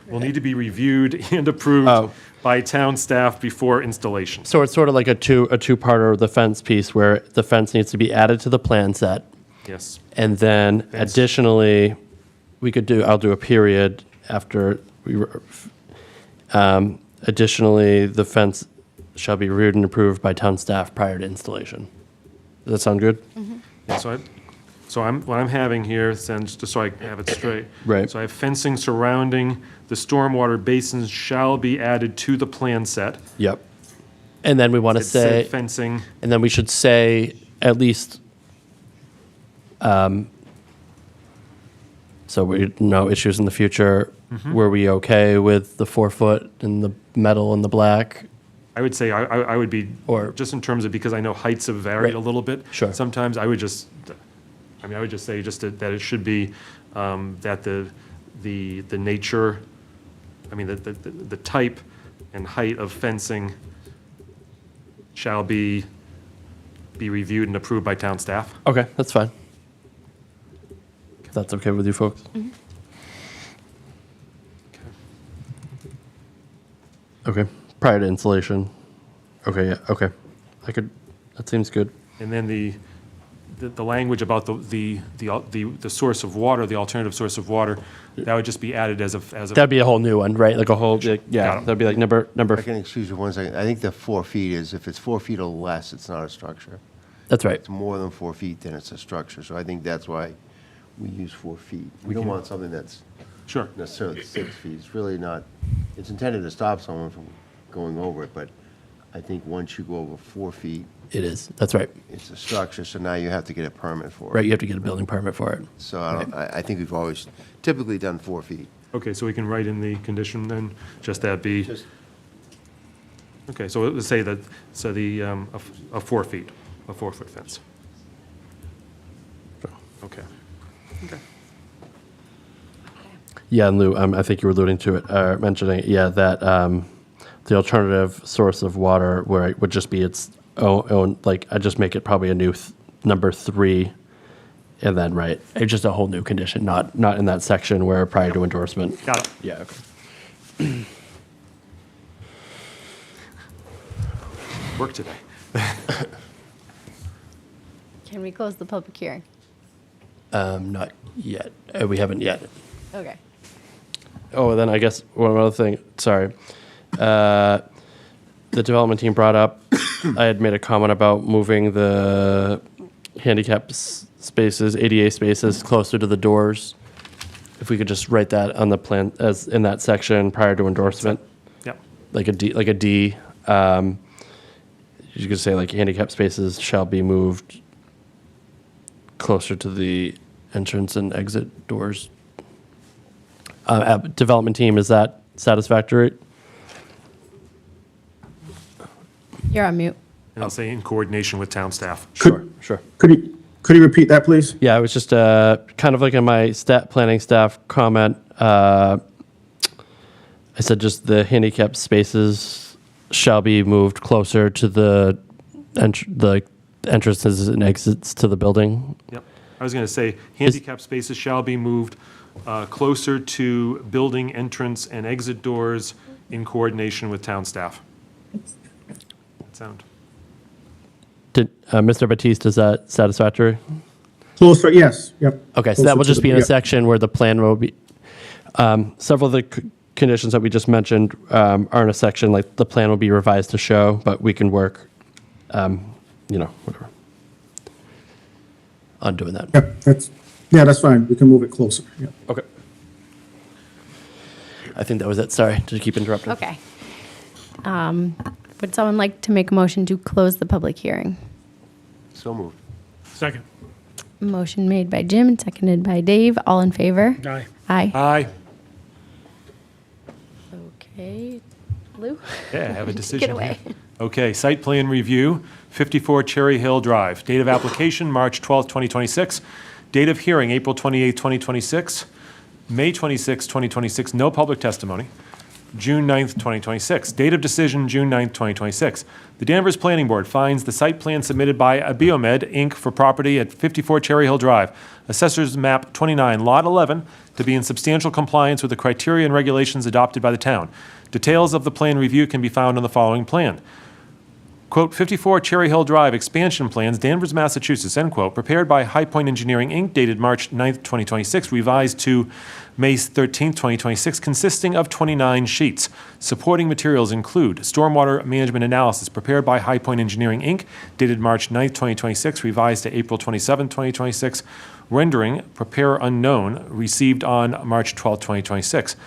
will need to be reviewed and approved Oh. by town staff before installation. so it's sort of like a two-parter of the fence piece where the fence needs to be added to the plan set. Yes. And then Fence. additionally, I'll do a period after additionally, the fence shall be reviewed and approved by town staff prior to installation. Does that sound good? Yeah, what I'm having here, just so I have it straight. Right. So I have fencing surrounding the stormwater basins shall be added to the plan set. Yep. And then we want to It said say, fencing, and then we should say at least, so we, no issues in the future. Were we okay with the 4 foot and the metal and the black? I would say I would be, Or- just in terms of, because I know heights have varied a Right. little bit. Sure. Sometimes I would just say just that it should be, that the nature, the type and height of fencing shall be reviewed and approved by town staff. Okay, that's fine. If that's okay with you folks. Okay, prior to installation. Okay, yeah, okay. That seems good. And then the language about the source of water, the alternative source of water, that would just be added as a. That'd be a whole new one, right? Like a whole, Got yeah, it. that'd be like number, I can excuse you 1 second. I think the 4 feet is, if it's 4 feet or less, it's not a structure. that's right. It's more than 4 feet, then it's a structure. So I think that's why we use 4 feet. We don't want something that's Sure. necessarily 6 feet. It's really not, it's intended to stop someone from going over it, but I think once you go over 4 feet, It is, that's right. it's a structure, so now you have to get a permit for it. Right, you have to get a building permit for it. So I think we've always typically done 4 feet. Okay, so we can write in the condition then, just that be, Just okay, so let's say that, so a 4 feet, a 4-foot fence. Okay. Okay. Yeah, and Lou, I think you were alluding to it, mentioning, yeah, that the alternative source of water where it would just be its own, like, I just make it probably a new number 3, and then, right, it's just a whole new condition, not in that section where prior to endorsement. Got it. Yeah, okay. Work today. Can we close the public hearing? Not yet. We haven't yet. Okay. Oh, and then I guess one other thing, sorry. The development team brought up, I had made a comment about moving the handicap spaces, ADA spaces, closer to the doors. If we could just write that on the plan, as in that section prior to endorsement, Yep. like a D. You could say like handicap spaces shall be moved closer to the entrance and exit doors. Development team, is that satisfactory? You're on mute. And I'll say in coordination with town staff. Sure. Could you repeat that, please? Yeah, it was just kind of like in my planning staff comment. I said just the handicap spaces shall be moved closer to the entrances and exits to the building. Yep. I was going to say, handicap spaces shall be moved closer to building entrance and exit doors in coordination with town staff. Sound. Did Mr. Batiste, is that satisfactory? Closer, yes, yep. Okay, so that will Closer to just be in a yep. section where the plan will be. Several of the conditions that we just mentioned are in a section, like the plan will be revised to show, but we can work, whatever, on doing that. That's fine. We can move it closer. Yeah. Okay. I think that was it. Sorry to keep interrupting. Okay. Would someone like to make a motion to close the public hearing? so moved. Second. Motion made by Jim and seconded by Dave. All in favor? Aye. Aye. Aye. Okay. Lou? Yeah, I have a decision Get away. here. Okay, site plan review, 54 Cherry Hill Drive. Date of application, March 12th, 2026. Date of hearing, April 28th, 2026. May 26th, 2026, no public testimony. June 9th, 2026. Date of decision, June 9th, 2026. The Danvers Planning Board finds the site plan submitted by Abiomed, Inc. for property at 54 Cherry Hill Drive, Assessors Map 29, Lot 11, to be in substantial compliance with the criteria and regulations adopted by the town. Details of the plan review can be found on the following plan. Quote, 54 Cherry Hill Drive expansion plans, Danvers, Massachusetts, end quote, prepared by High Point Engineering, Inc., dated March 9th, 2026, revised to May 13th, 2026, consisting of 29 sheets. Supporting materials include stormwater management analysis prepared by High Point Engineering, Inc., dated March 9th, 2026, revised to April 27th, 2026, rendering prepare unknown, received on March 12th, 2026.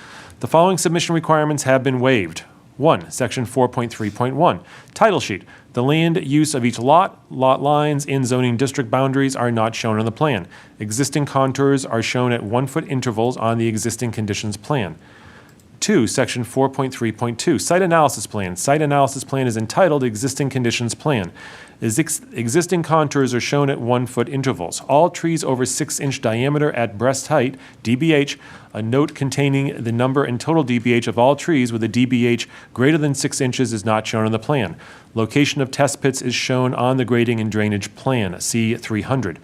The following submission requirements have been waived. 1. Section 4.3.1. Title sheet. The land use of each lot, lot lines, and zoning district boundaries are not shown on the plan. Existing contours are shown at 1-foot intervals on the existing conditions plan. 2. Section 4.3.2. Site analysis plan. Site analysis plan is entitled Existing Conditions Plan. Existing contours are shown at 1-foot intervals. All trees over 6-inch diameter at breast height, DBH, a note containing the number and total DBH of all trees with a DBH greater than 6 inches is not shown on the plan. Location of test pits is shown on the grading and drainage plan, C 300.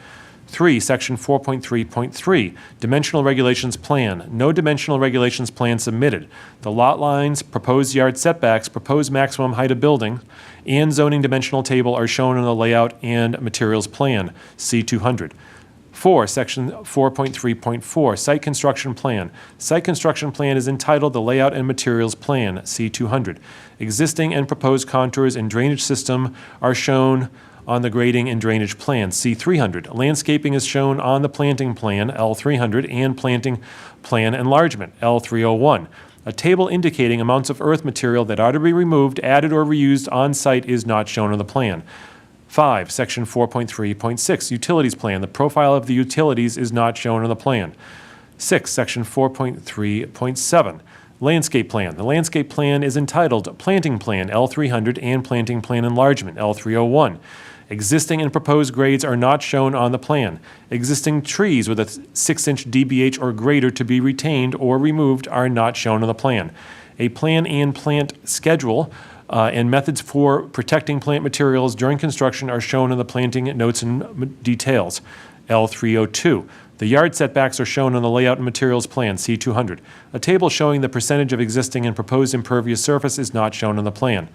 3. Section 4.3.3, Dimensional Regulations Plan. No dimensional regulations plan submitted. The lot lines, proposed yard setbacks, proposed maximum height of building, and zoning dimensional table are shown on the layout and materials plan, C 200. 4. Section 4.3.4, Site Construction Plan. Site Construction Plan is entitled the Layout and Materials Plan, C 200. Existing and proposed contours and drainage system are shown on the grading and drainage plan, C300. Landscaping is shown on the planting plan, L300, and planting plan enlargement, L301. A table indicating amounts of earth material that are to be removed, added, or reused on site is not shown on the plan. 5. Section 4.3.6, Utilities Plan. The profile of the utilities is not shown on the plan. 6. Section 4.3.7. Landscape Plan. The landscape plan is entitled Planting Plan, L300, and Planting Plan Enlargement, L301. Existing and proposed grades are not shown on the plan. Existing trees with a 6-inch DBH or greater to be retained or removed are not shown on the plan. A plan and plant schedule and methods for protecting plant materials during construction are shown in the planting notes and details, L302. The yard setbacks are shown on the layout and materials plan, C200. A table showing the percentage of existing and proposed impervious surface is not shown on the plan.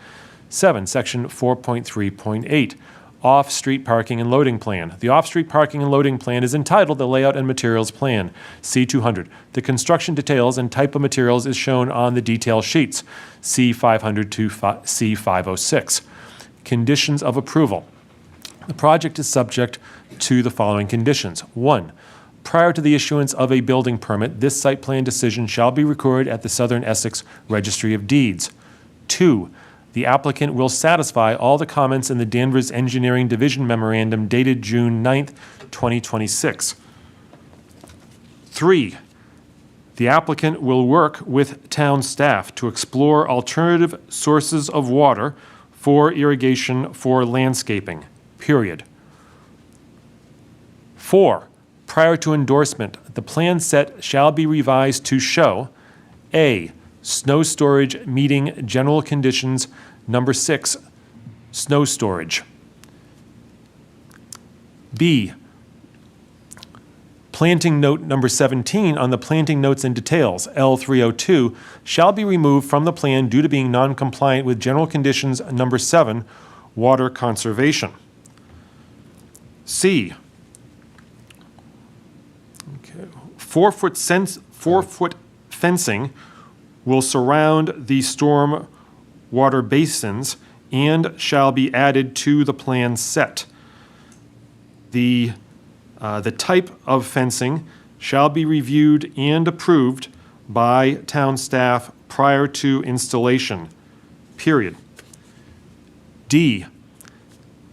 7. Section 4.3.8. Off-street parking and loading plan. The off-street parking and loading plan is entitled the Layout and Materials Plan, C200. The construction details and type of materials is shown on the detail sheets, C500 to C506. Conditions of approval. The project is subject to the following conditions. 1. Prior to the issuance of a building permit, this site plan decision shall be recorded at the Southern Essex Registry of Deeds. 2. The applicant will satisfy all the comments in the Danvers Engineering Division Memorandum dated June 9th, 2026. 3. The applicant will work with town staff to explore alternative sources of water for irrigation for landscaping, period. 4. Prior to endorsement, the plan set shall be revised to show A. Snow storage meeting general conditions, number 6, snow storage. B. Planting note number 17 on the planting notes and details, L302, shall be removed from the plan due to being non-compliant with general conditions number 7, water conservation. C. 4-foot fencing will surround the storm water basins and shall be added to the plan set. The type of fencing shall be reviewed and approved by town staff prior to installation, period. D,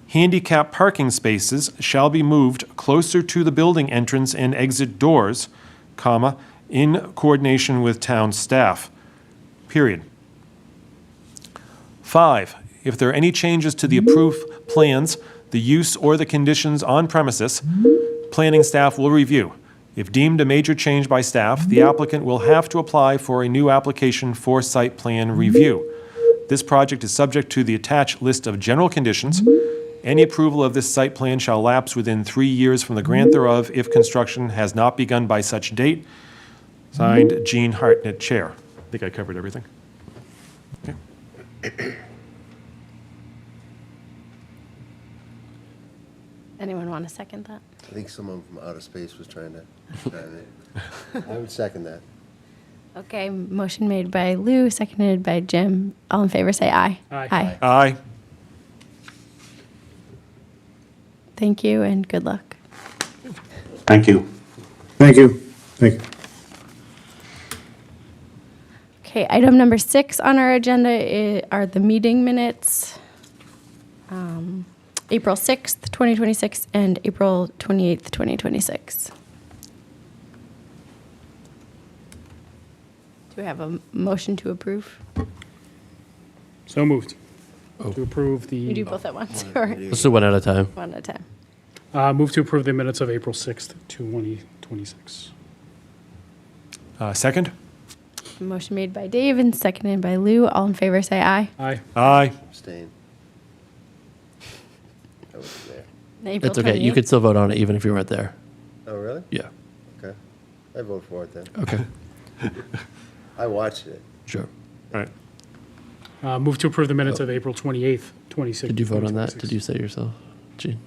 handicap parking spaces shall be moved closer to the building entrance and exit doors, comma, in coordination with town staff, period. 5, if there are any changes to the approved plans, the use or the conditions on premises, planning staff will review. If deemed a major change by staff, the applicant will have to apply for a new application for site plan review. This project is subject to the attached list of general conditions. Any approval of this site plan shall lapse within 3 years from the grant thereof if construction has not begun by such date. Signed, Gene Hartnett, Chair. I think I covered everything. Okay. Anyone want to second that? I think someone from outer space was trying to chime in. I would second that. Okay, motion made by Lou, seconded by Jim. All in favor, say aye. Aye. Aye. Thank you and good luck. Thank you. Thank you. Thank you. Okay, item number 6 on our agenda are the meeting minutes. April 6th, 2026 and April 28th, 2026. Do we have a motion to approve? So moved. To approve We do the, both at once, or Let's do one at a time. one at a time? move to approve the minutes of April 6th, 2026. Second? Motion made by Dave and seconded by Lou. All in favor, say aye. Aye. Aye. Abstain. I wasn't there. April It's okay. You 28th. could still vote on it even if you weren't there. Oh, really? Yeah. Okay. I vote for it then. Okay. I watched it. Sure. All right. Move to approve the minutes of April 28th, 2026. Did you vote on that? Did you say yourself, Gene?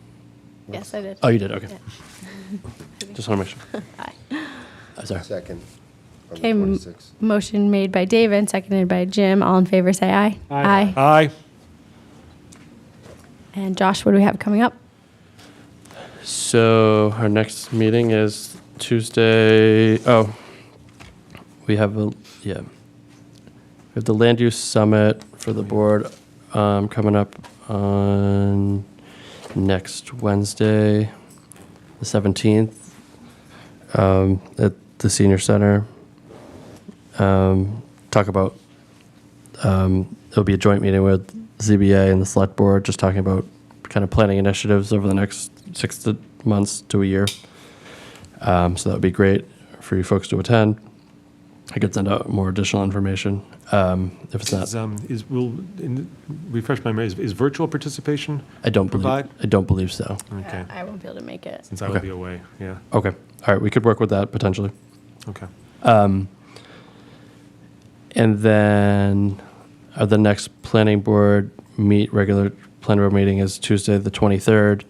Yes, I did. Oh, you did. Okay. Yeah. Just want to make sure. Aye. Sorry. Second. On the Okay, 26th. motion made by Dave and seconded by Jim. All in favor, say aye. Aye. Aye. And Josh, what do we have coming up? So our next meeting is Tuesday. Oh, we have we have the land use summit for the board coming up on next Wednesday, the 17th, at the senior center. Talk about it'll be a joint meeting with ZBA and the select board, just talking about kind of planning initiatives over the next 6 months to a year. So that would be great for you folks to attend. I could send out more additional information if it's not. Refresh my memory, is virtual participation? I don't provide? believe so. Okay, I won't be able to make it. since I will Okay. be away, yeah, Okay. All right. We could work with that potentially. okay. And then the next planning board regular planning board meeting is Tuesday, the 23rd.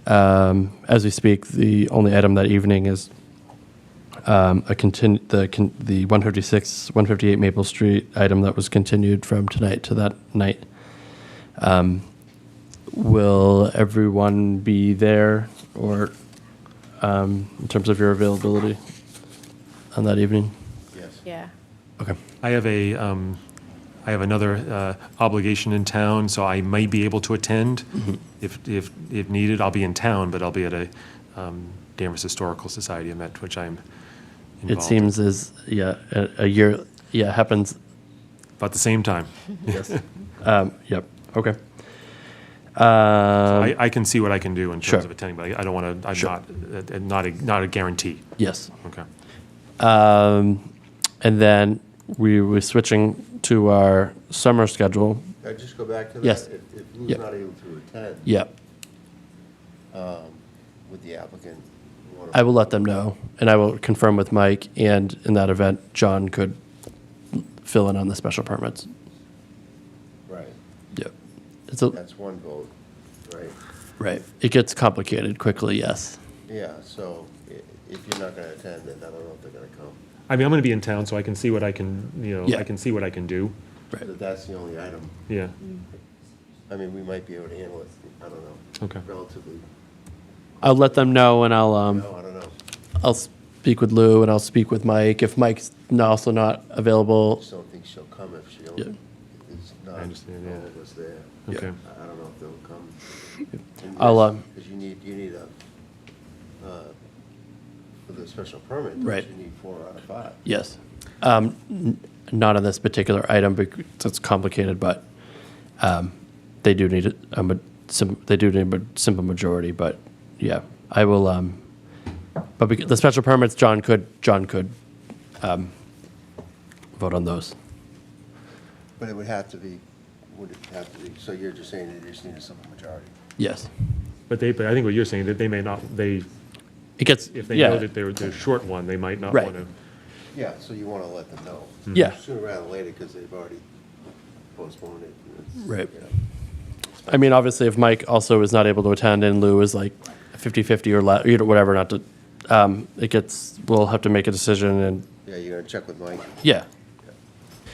As we speak, the only item that evening is the 156, 158 Maple Street item that was continued from tonight to that night. Will everyone be there, or in terms of your availability on that evening? Yes. Yeah. Okay. I have another obligation in town, so I may be able to attend. If needed, I'll be in town, but I'll be at a Danvers Historical Society event, which I'm It involved seems in. as a year happens. About the same time. Yes. Yep. Okay. I can see what I can do in Sure. terms of attending, but I don't want to, I'm Sure. not a guarantee. Yes. Okay. And then we were switching to our summer schedule. Can I just go back to that? Yes. If Lou's Yep. not able to attend. Yep. With the applicant. you wanna- I will let them know, and I will confirm with Mike, and in that event, John could fill in on the special permits. Right. Yep. That's one vote, right? Right. It gets complicated quickly, yes. Yeah, so if you're not going to attend, then I don't know if they're going to come. I mean, I'm going to be in town, so I can see what I can, Yeah. I can see what I can do. But that's the only item. Yeah, I mean, we might be able to handle it, I don't know. Okay. Relatively, I'll let them know, and no, I don't know. I'll speak with Lou, and I'll speak with Mike. If Mike's also not I available, just don't think she'll come if she Yeah. don't, it's not I understand, yeah. all of us there. okay. I don't know if they'll come. I'll, Because you need a, for the special permit, Right. you need 4 out of 5. yes. Not on this particular item because it's complicated, but they do need a simple majority. But yeah, I will But the special permits, John could vote on those. But it would have to be, so you're just saying that you just need a simple majority? Yes. But I think what you're saying, that they may not, It gets, if they yeah. know that they're short one, they might not Right. want to. Yeah, so you want to let them know. Yeah. Sooner rather than later, because they've already postponed it. It's, Right. you know, I mean, obviously, if Mike also is not able to attend and Lou is like 50-50 or whatever, not to, we'll have to make a decision and, Yeah, you're going to check with Mike? yeah.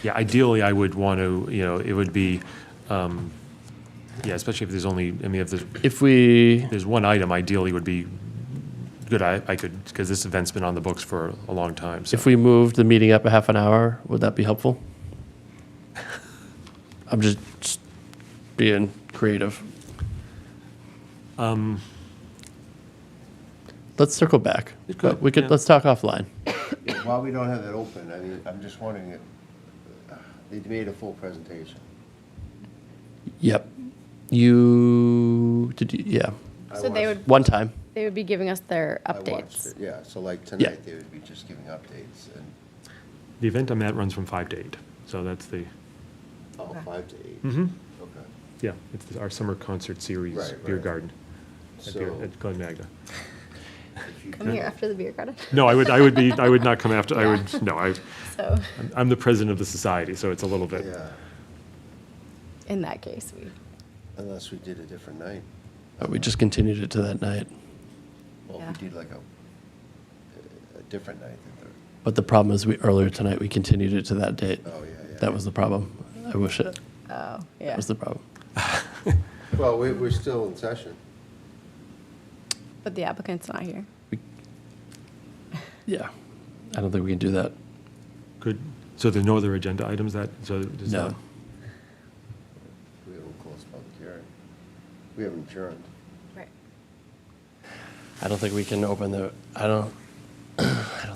Yeah, ideally, I would want to, it would be, yeah, especially if there's only, I mean, If we, there's one item, ideally would be good, I could, because this event's been on the books for a long time, so. if we moved the meeting up a half an hour, would that be helpful? I'm just being creative. Let's circle back. could, We could, yeah. let's talk offline. Yeah, while we don't have that open, I mean, I'm just wondering if they made a full presentation. Yep. Yeah. So they would, One time. they would be giving us their I watched updates. it, yeah, so like tonight, they would be just giving updates and, The event I'm at runs from 5 to 8, so that's the, 5 to 8. Mhm. Okay. yeah, it's our summer concert series, Right, Beer right. Garden, So, at Glen Magna. if you Come could- here after the beer garden. No, I would not come after, So I'm the president of the society, so it's a little bit, Yeah, in that case, we, unless we did a different night. We just continued it to that night. Well, Yeah. if we did like a different night. But the problem is earlier tonight, we continued it to that date. Oh, yeah, yeah. That was the problem. I wish it, oh, that yeah. was the problem. Well, we're still in session. But the applicant's not here. Yeah. I don't think we can do that. so there are no other agenda items so does No. that? We haven't closed public hearing. We haven't adjourned. Right. I don't think we can open I don't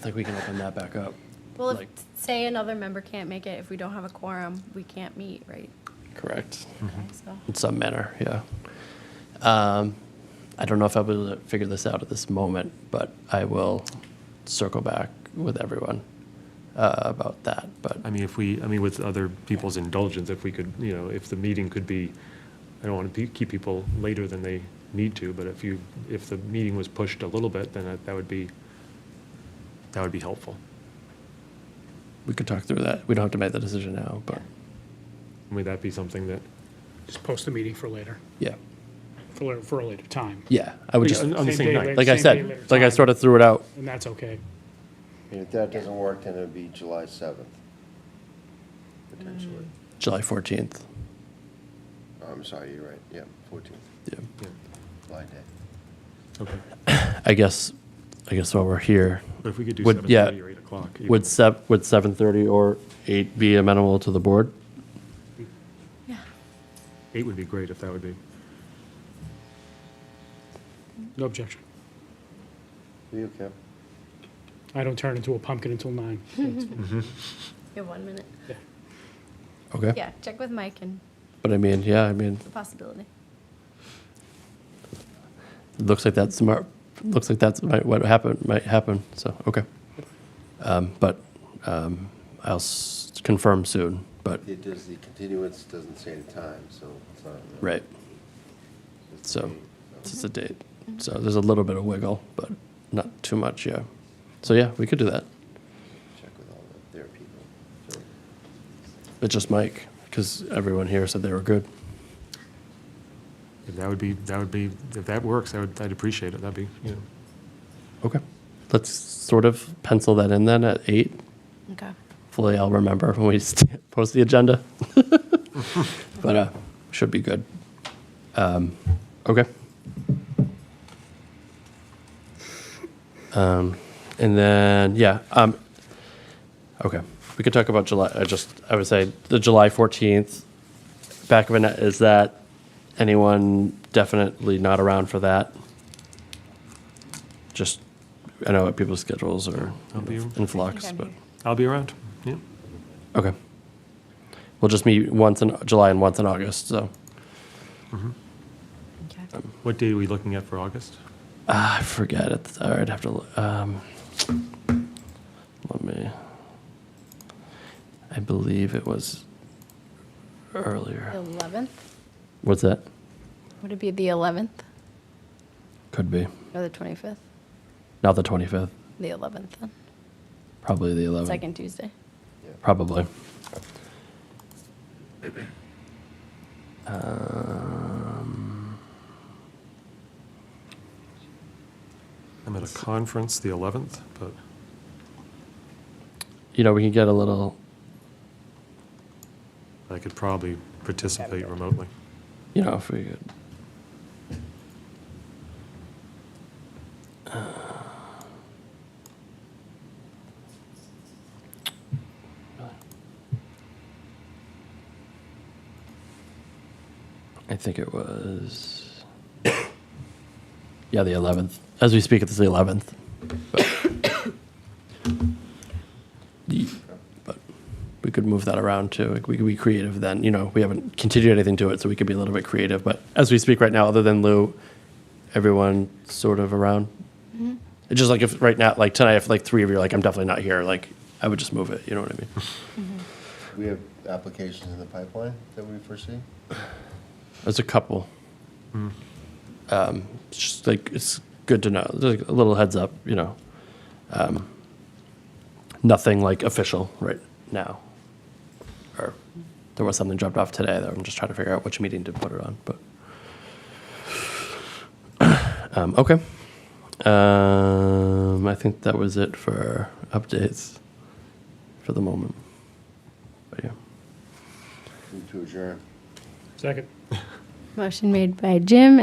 think we can open that back up. Well, if, Like- say another member can't make it, if we don't have a quorum, we can't meet, right? Correct. Okay, so, In some manner, yeah. I don't know if I'll be able to figure this out at this moment, but I will circle back with everyone about that. But I mean, with other people's indulgence, if we could, if the meeting could be, I don't want to keep people later than they need to, but if the meeting was pushed a little bit, then that would be helpful. we could talk through that. We don't have to make the decision now, but Would that be something that, Just post the meeting for later, yeah. for a later time. Yeah, I would just, on the same day, night. like I same day, said, later like I time, sort of threw it out. And that's okay. And if that doesn't work, then it'd be July 7th, potentially. July 14th. Oh, I'm sorry, you're right, yeah, 14th, Yeah. July day. okay. I guess while we're here, But if we could do Would- yeah. 7:30 or 8 o'clock. even- would 7:30 or 8 be amenable to the board? 8 would be great if that would be. No objection. Are you okay? I don't turn into a pumpkin until 9. so it's fine. you have 1 minute. Okay. Yeah, check with Mike and But I mean, yeah, I mean, the possibility. it looks like that's smart. Looks like that's might happen. So okay. But I'll confirm soon. But It does, the continuance doesn't say the time, so it's not. right. it's So the date, it's just a date. So there's a little bit of wiggle, but not too much. Yeah. So yeah, we could do that. Check with all their people. So, It's just Mike, because everyone here said they were good. If if that works, I'd appreciate it. That'd be, Okay. Let's sort of pencil that in then at 8. Okay. Hopefully I'll remember when we post the agenda. But should be good. Okay. And then, yeah. Okay. We could talk about July. I would say the July 14th. Back of a net, is that anyone definitely not around for that? Just, I know what people's schedules are I'll be- in flux, but, I'll be around, yeah. okay. We'll just meet once in July and once in August, so. Okay. What date are we looking at for August? I forget it. I'd have to, let me, I believe it was earlier. The 11th? What's that? Would it be the 11th Could be. or the 25th? Not the 25th, The 11th then. probably the 11th. Second Tuesday. Probably. I'm at a conference the 11th, but You know, we can get a little, I could probably participate remotely. you know, if we could. I think it was, yeah, the 11th. As we speak, it's the 11th. But we could move that around too. Like, we could be creative then. You know, we haven't continued anything to it, so we could be a little bit creative. But as we speak right now, other than Lou, everyone sort of around. It's just like if right now, like tonight, if like three of you are like, I'm definitely not here, like I would just move it. You know what I mean? We have applications in the pipeline that we foresee? There's a couple. It's just like it's good to know. There's like a little heads up, you know. Nothing like official right now. Or there was something dropped off today that I'm just trying to figure out which meeting to put it on. But okay. I think that was it for updates for the moment. But yeah. Move to adjourn. Second. Motion made by Jim